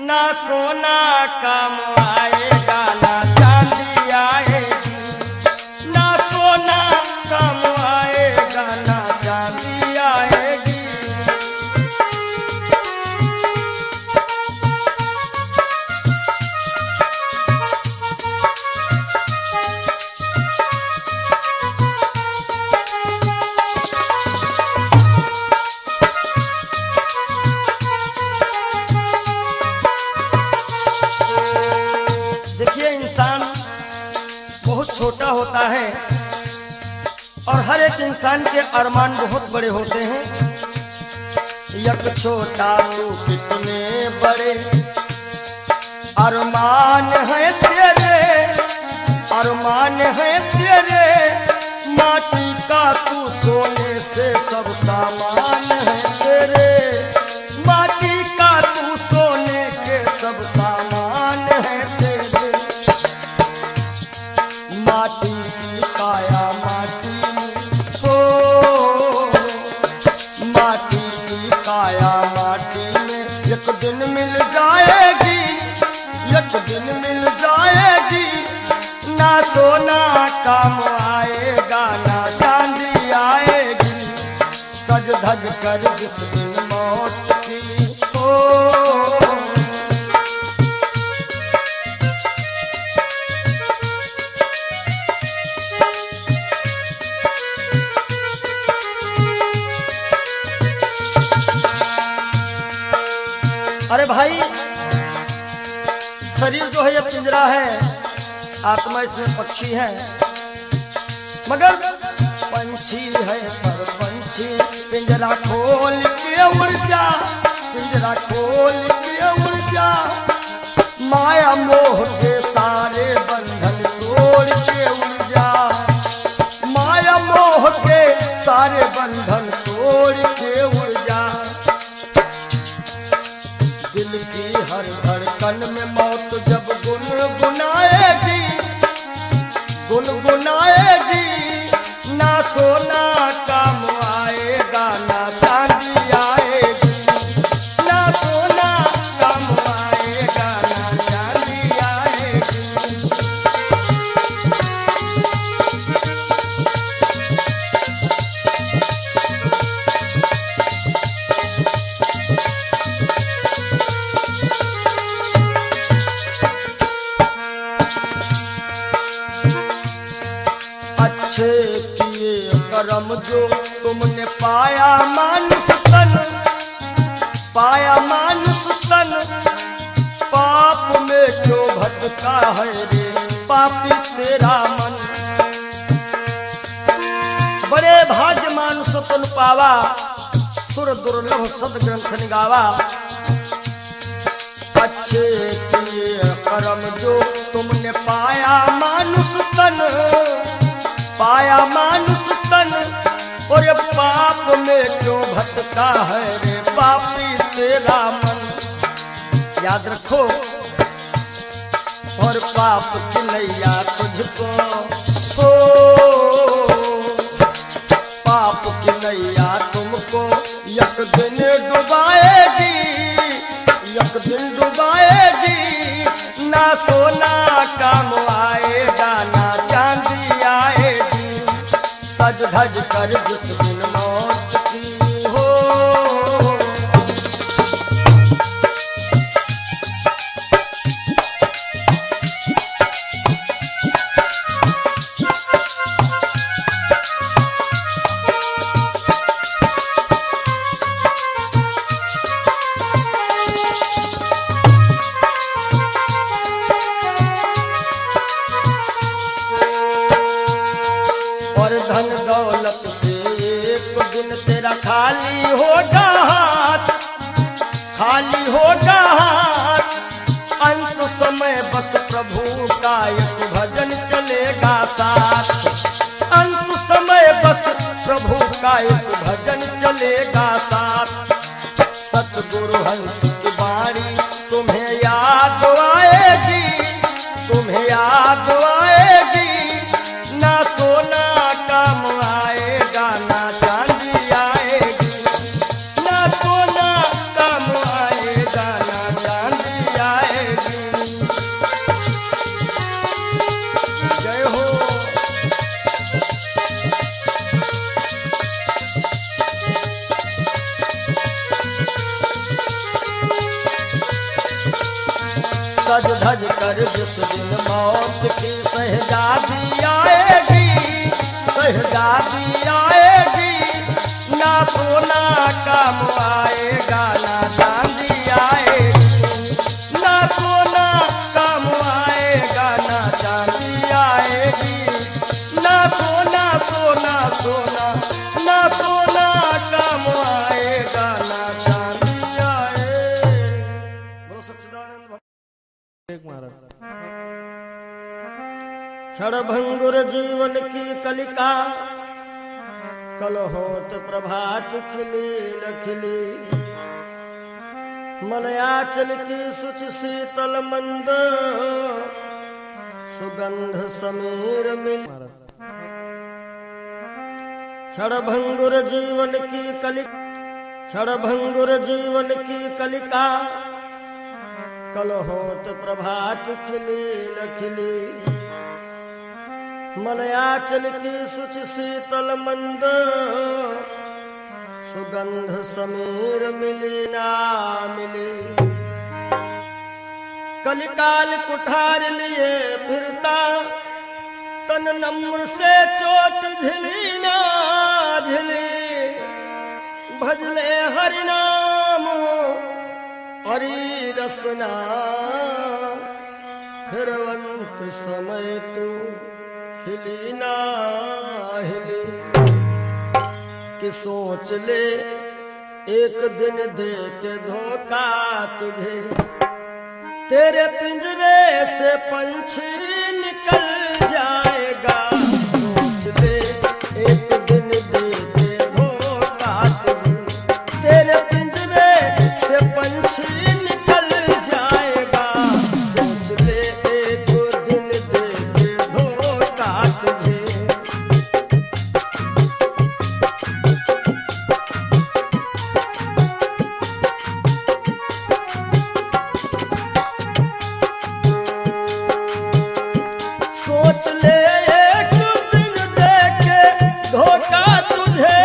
ना सोना काम आएगा ना चांदी आएगी, ना सोना काम आएगा ना चांदी आएगी। और हर एक इंसान के अरमान बहुत बड़े होते हैं। एक छोटा तू कितने बड़े अरमान है तेरे, अरमान है तेरे, माटी का तू सोने से सब सामान है तेरे, माटी का तू सोने के सब सामान है तेरे। माटी की काया माटी हो, माटी की काया माटी में एक दिन मिल जाएगी, एक दिन मिल जाएगी। ना सोना काम आएगा ना चांदी आएगी, सज धज कर जिस दिन मौत की हो। अरे भाई, शरीर जो है ये पिंजरा है, आत्मा इसमें पक्षी है, मगर पंछी है पर पंछी पिंजरा खोल के उड़ जा, पिंजरा खोल के उड़ जा। माया मोह के सारे बंधन तोड़ के उड़ जा, माया मोह के सारे बंधन तोड़ के उड़ जा। दिल की हर धड़कन में मौत जब गुनगुनाएगी, गुनगुनाएगी। ना सोना काम आएगा ना चांदी आएगी, ना सोना काम आएगा ना चांदी आएगी। अच्छे किए करम जो तुमने पाया मानुष तन, पाया मानुष तन। पाप में क्यों भटका है रे पापी तेरा मन। बड़े भाग्य मानुष तन पावा, सुर दुर्लभ सद ग्रंथ निगावा। अच्छे किए करम जो तुमने पाया मानुष तन, पाया मानुष तन। और ये पाप में क्यों भटका है रे पापी तेरा मन। याद रखो, और पाप की नैया तुझको हो, पाप की नैया तुमको एक दिन डुबाएगी, एक दिन डुबाएगी। ना सोना काम आएगा ना चांदी आएगी, सज धज कर जिस दिन मौत की हो। और धन दौलत से एक दिन तेरा खाली होगा हाथ, खाली होगा हाथ। अंत समय बस प्रभु का एक भजन चलेगा साथ, अंत समय बस प्रभु का एक भजन चलेगा साथ। सतगुरु हंस की वाणी तुम्हें याद आएगी, तुम्हें याद आएगी। ना सोना काम आएगा ना चांदी आएगी, ना सोना काम आएगा ना चांदी आएगी। जय हो। सज धज कर जिस दिन मौत की शहजादी आएगी, शहजादी आएगी। ना सोना काम आएगा ना चांदी आएगी, ना सोना काम आएगा ना चांदी आएगी। ना सोना सोना क्षणभंगुर जीवन की कलिका कल होत प्रभात खिली न खिली मलयाचल की सुच शीतल मंद सुगंध समीर मिल क्षणभंगुर जीवन की कलिका क्षणभंगुर जीवन की कलिका कल होत प्रभात खिली न खिली मलयाचल की सुच शीतल मंद सुगंध समीर मिली ना मिली कलिकाल कुठार लिए फिरता तन नम्र से चोट झिली ना झिली भजले हरि नाम हरि रसना फिरवंत समय तू हिली ना हिली कि सोच ले एक दिन दे के धोखा तुझे तेरे पिंजरे से पंछी निकल जाएगा सोच ले एक दिन दे के धोखा तुझे तेरे पिंजरे से पंछी निकल जाएगा सोच ले एक दिन दे के धोखा तुझे सोच ले एक दिन दे के धोखा तुझे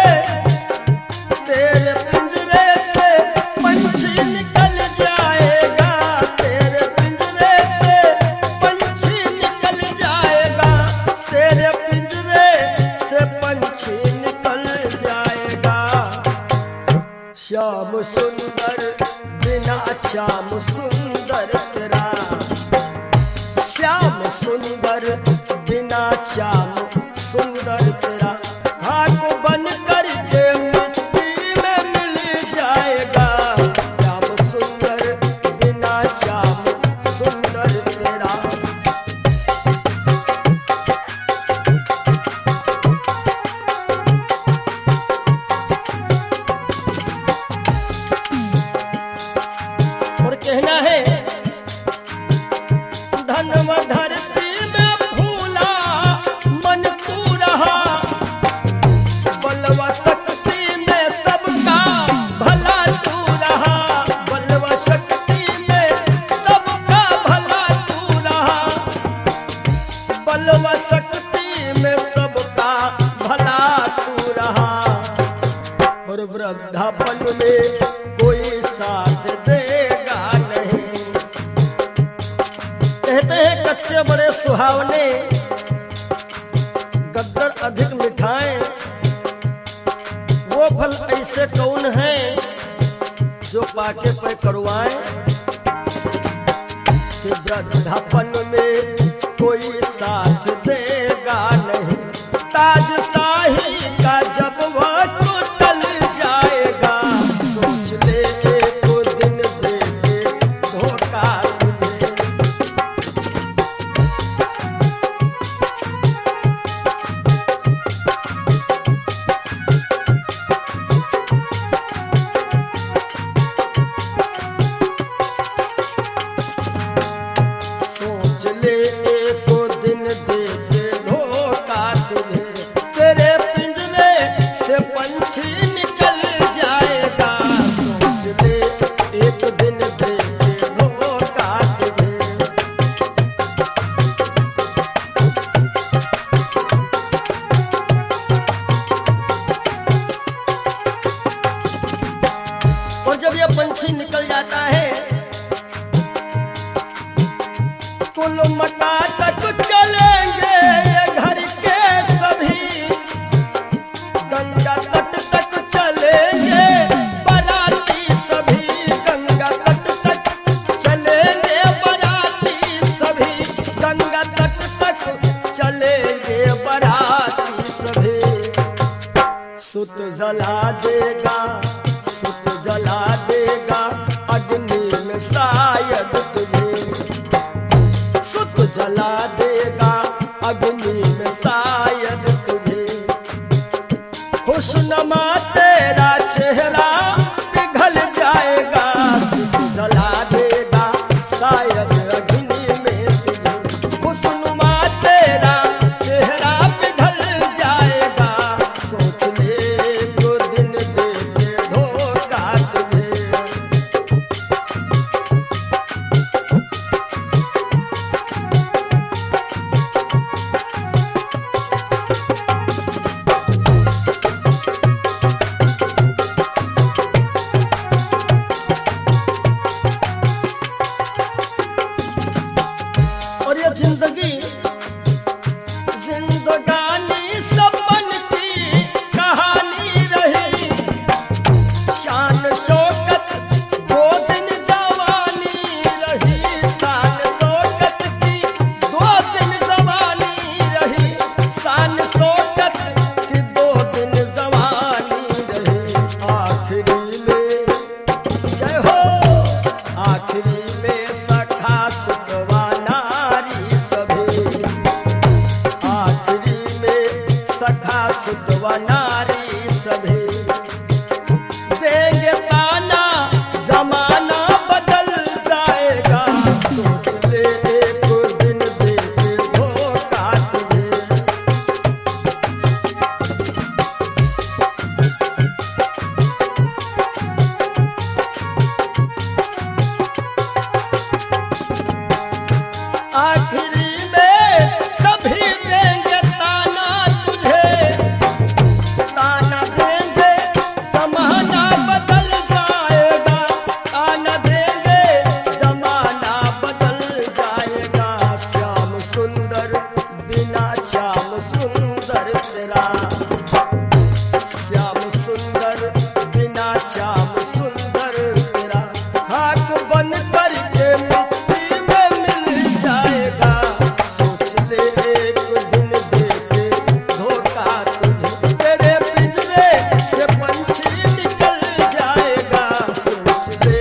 तेरे पिंजरे से पंछी निकल जाएगा तेरे पिंजरे से पंछी निकल जाएगा तेरे पिंजरे से पंछी निकल जाएगा श्याम सुंदर बिना श्याम सुंदर तेरा श्याम सुंदर बिना श्याम सुंदर तेरा हाथ बन कर के मिट्टी में मिल जाएगा श्याम सुंदर बिना श्याम सुंदर तेरा और कहना है धनव धरती में फूला मन तू रहा बलवा शक्ति में सबका भला तू रहा बलवा शक्ति में सबका भला तू रहा बलवा शक्ति में सबका भला तू रहा और वृद्धापन में कोई साथ देगा नहीं कहते हैं कच्चे बड़े सुहावने गद्दर अधिक मिठाएं वो फल ऐसे कौन हैं जो पाके पे करवाएं कि वृद्धापन में कोई साथ देगा नहीं ताज शाही का जब वह टूटल जाएगा सोच ले एक दिन दे के धोखा तुझे सोच ले एक दिन दे के धोखा तुझे तेरे पिंजरे से पंछी निकल जाएगा सोच ले एक दिन दे के धोखा तुझे और जब यह पंछी निकल जाता है कुल मटा तक चलेंगे ये घर के सभी गंगा तट तक चलेंगे बाराती सभी गंगा तट तक चलेंगे बाराती सभी गंगा तट तक चलेंगे बाराती सभी सुत जला देगा अग्नि में शायद तुझे सुत जला देगा अग्नि हुस्नमा तेरा चेहरा पिघल जाएगा, जला देगा शायद अग्नि में तुझे। हुस्नमा तेरा चेहरा पिघल जाएगा, सोच ले जो दिन देके धोखा तुझे। और ये जिंदगानी सपन की कहानी रही, शान शौकत दो दिन जवानी रही, शान शौकत की दो दिन जवानी रही, शान शौकत की दो दिन जवानी रही। आखिरी में जय हो, आखिरी में सखा सुतवा नारी सभी, आखिरी में सखा सुतवा नारी सभी। देंगे ताना जमाना बदल जाएगा, सोच ले एक दिन देके धोखा तुझे। आखिरी में सभी देंगे ताना तुझे, ताना देंगे जमाना बदल जाएगा, ताना देंगे जमाना बदल जाएगा। श्याम सुंदर बिना श्याम सुंदर तेरा, श्याम सुंदर बिना श्याम सुंदर तेरा। हाथ बन करके मिट्टी में मिल जाएगा, सोच ले एक दिन देके धोखा तुझे। तेरे पिंजरे से पंछी निकल जाएगा, सोच ले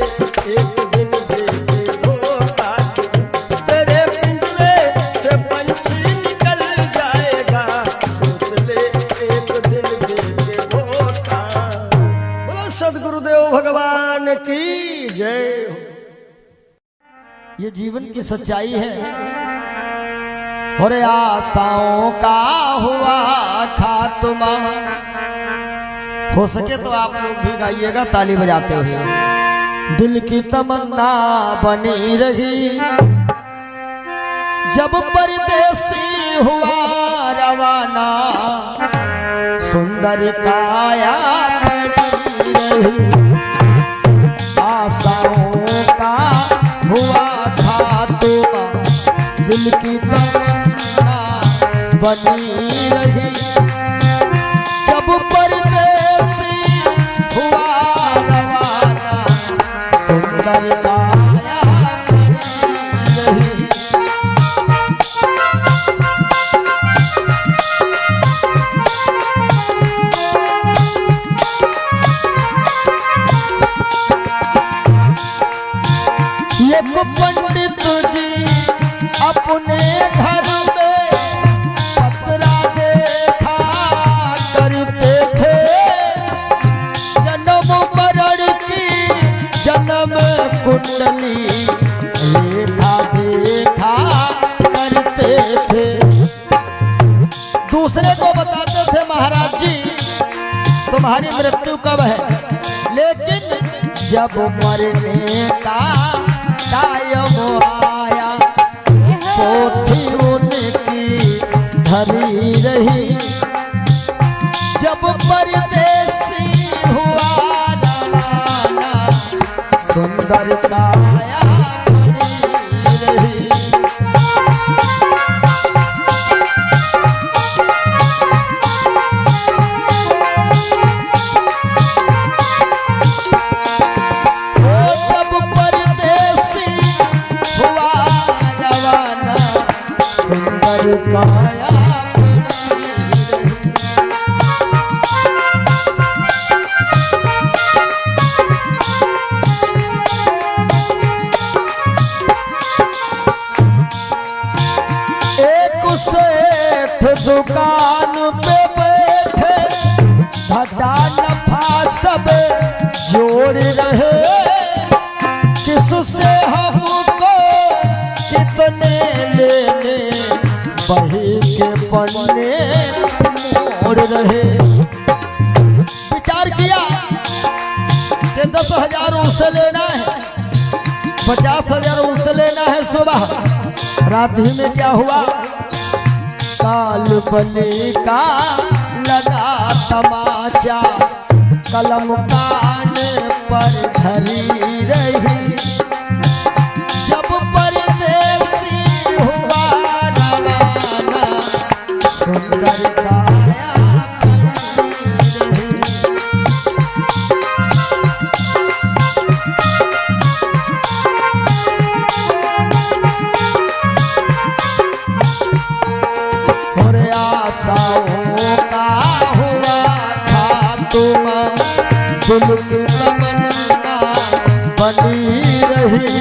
एक दिन देके धोखा तुझे। तेरे पिंजरे से पंछी निकल जाएगा, सोच ले एक दिन देके धोखा। बोलो सद्गुरुदेव भगवान की जय हो। ये जीवन की सच्चाई है। और आशाओं का हुआ खात्मा। हो सके तो आप लोग भी गाइएगा ताली बजाते हुए। दिल की तमन्ना बनी रही, जब परदेसी हुआ रवाना, सुंदर काया खड़ी रही। आशाओं का हुआ खात्मा, दिल की तमन्ना बनी रही, जब परदेसी हुआ रवाना, सुंदर काया खड़ी रही। एक पंडित जी अपने घर में पतरा देखा करते थे, जन्म मरण की जन्म कुंडली रेखा देखा करते थे। दूसरे को बताते थे महाराज जी तुम्हारी मृत्यु कब है, लेकिन जब मरने का टाइम आया, पोथी उनकी धरी रही, जब परदेसी हुआ रवाना, सुंदर काया खड़ी रही। काया घाटा नफा सब जोड़ रहे, किससे हमको कितने लेने, बही के पन्ने मोड़ रहे। विचार किया कि 10,000 उससे लेना है, 50,000 उससे लेना है। सुबह रात ही में क्या हुआ, काल बने का लगा तमाचा, कलम कान पर धरी रही, जब परदेसी हुआ रवाना, सुंदर काया पड़ी रही। और आशाओं का हुआ था तुम, दिल की तमन्ना बनी रही,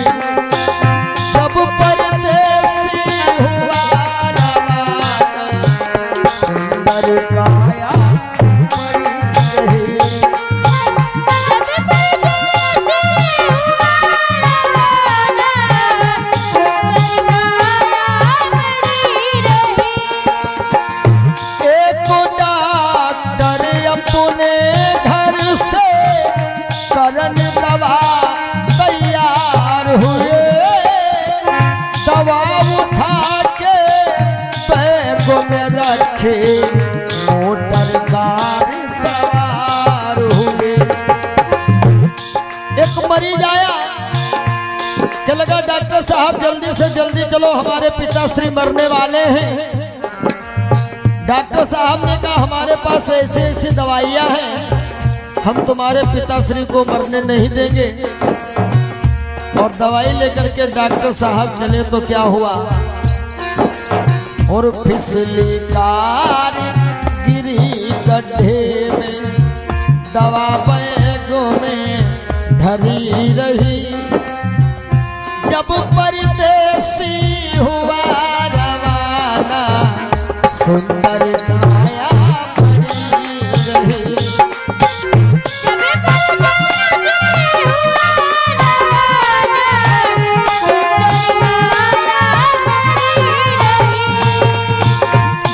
जब परदेसी हुआ रवाना, सुंदर काया पड़ी रही। एक डॉक्टर अपने घर से करन दवा तैयार हुए, दवा उठा के बैग में रखे, मोटर कार सवार हुए। एक मरीज आया कि लगा डॉक्टर साहब जल्दी से जल्दी चलो, हमारे पिताश्री मरने वाले हैं। डॉक्टर साहब ने कहा हमारे पास ऐसी ऐसी दवाइयां हैं, हम तुम्हारे पिताश्री को मरने नहीं देंगे। और दवाई लेकर के डॉक्टर साहब चले तो क्या हुआ, और फिसली कार गिरी गड्ढे में, दवा बैगों में धरी रही, जब परदेसी हुआ रवाना, सुंदर काया पड़ी रही।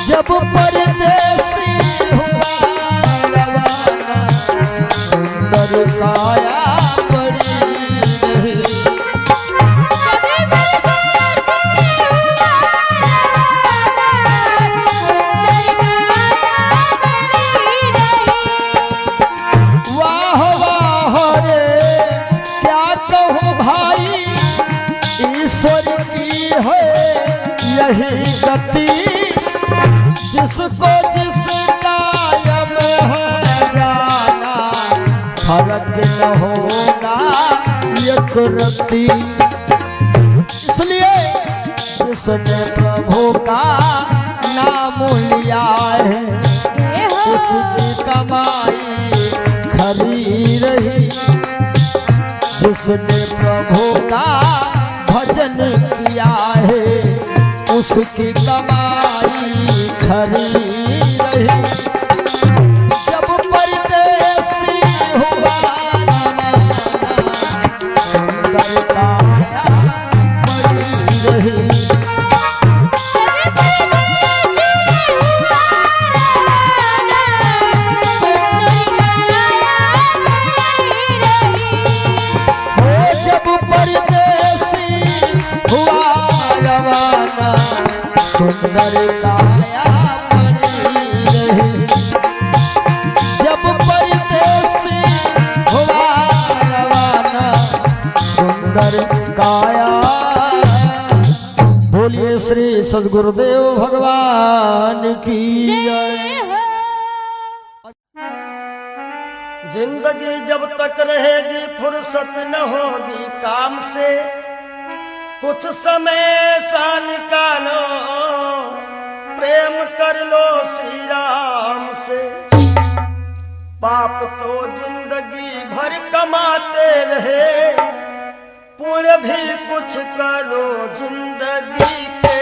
जब परदेसी हुआ रवाना, सुंदर काया पड़ी रही। वाह वाह रे क्या कहूँ भाई, ईश्वर की है यही गति, जिसको जिस कायम है जाना, फर्क न होगा एक रत्ती। इसलिए जिसने प्रभु का नाम लिया है, उसकी कमाई खरी रही, जिसने प्रभु का भजन किया है, उसकी कमाई खरी रही, जब परदेसी हुआ रवाना, सुंदर काया पड़ी रही। सुंदर काया पड़ी रही, जब परदेसी हुआ रवाना, सुंदर काया। बोलिए श्री सद्गुरुदेव भगवान की जय। जिंदगी जब तक रहेगी फुर्सत न होगी काम से, कुछ समय सा निकालो प्रेम कर लो श्री राम से। पाप तो जिंदगी भर कमाते रहे, पुण्य भी कुछ करो जिंदगी के।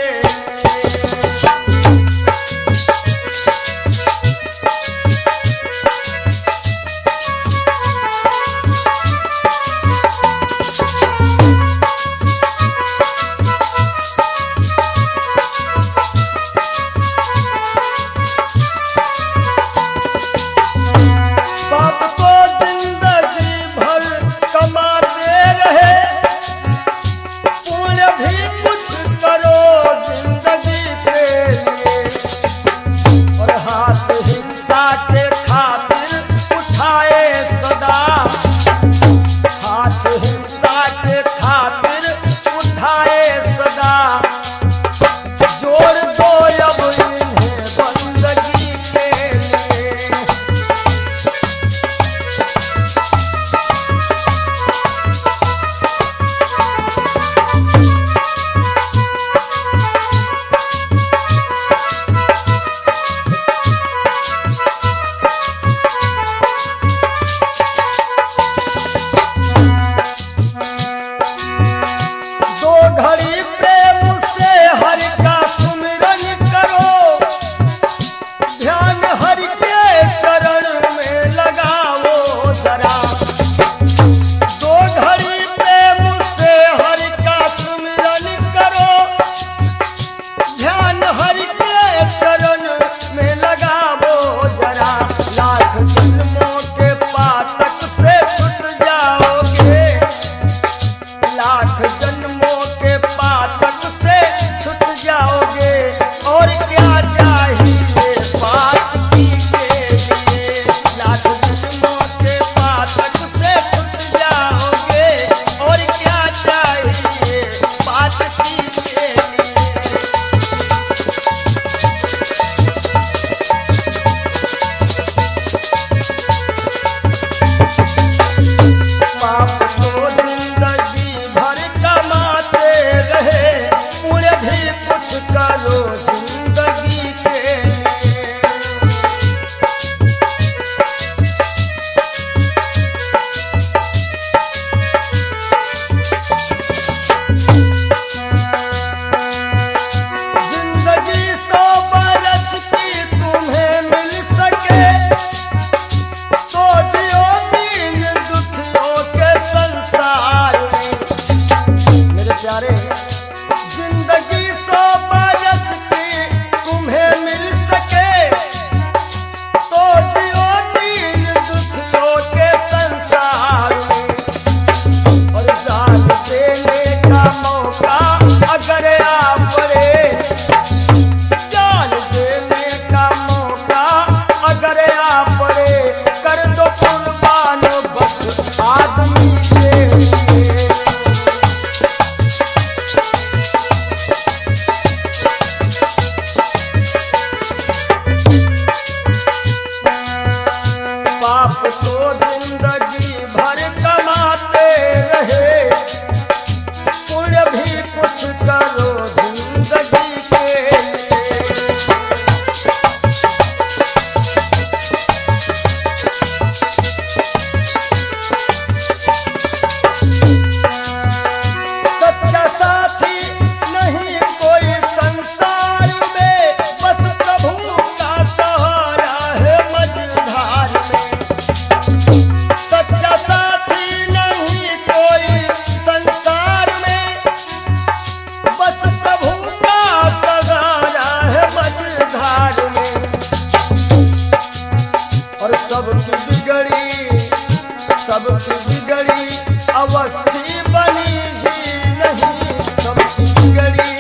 सबकी बिगड़ी अवस्थी बनी ही नहीं, सबकी बिगड़ी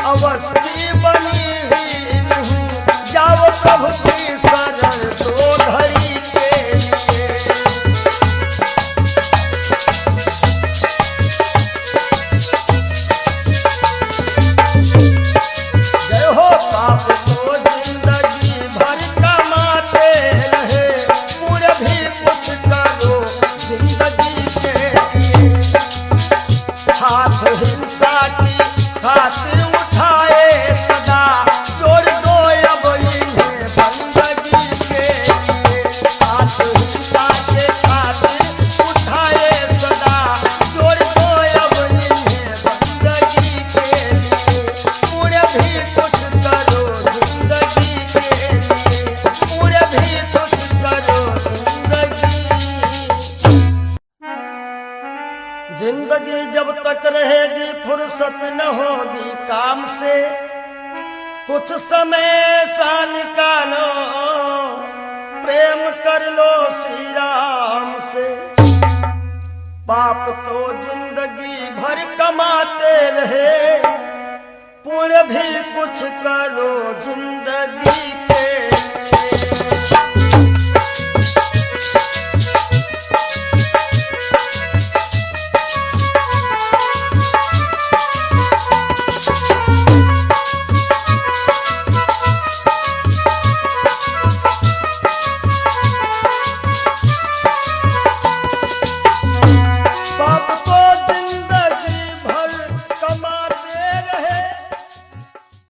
अवस्थी बनी ही नहीं। जाओ प्रभु की शरण दो घड़ी के लिए। जय हो पाप को जिंदगी भर कमाते रहे, पूरे भी कुछ करो जिंदगी के लिए। हाथ हिंसा की खातिर उठाए सदा, जोड़ दो अब इन्हें बंदगी के लिए। हाथ हिंसा के खातिर उठाए सदा, जोड़ दो अब इन्हें बंदगी के लिए। पूरे भी कुछ करो जिंदगी के लिए, पूरे भी कुछ करो जिंदगी जब तक रहेगी फुर्सत न होगी काम से। कुछ समय सा निकालो, प्रेम कर लो श्री राम से। पाप तो जिंदगी भर कमाते रहे, पुण्य भी कुछ करो जिंदगी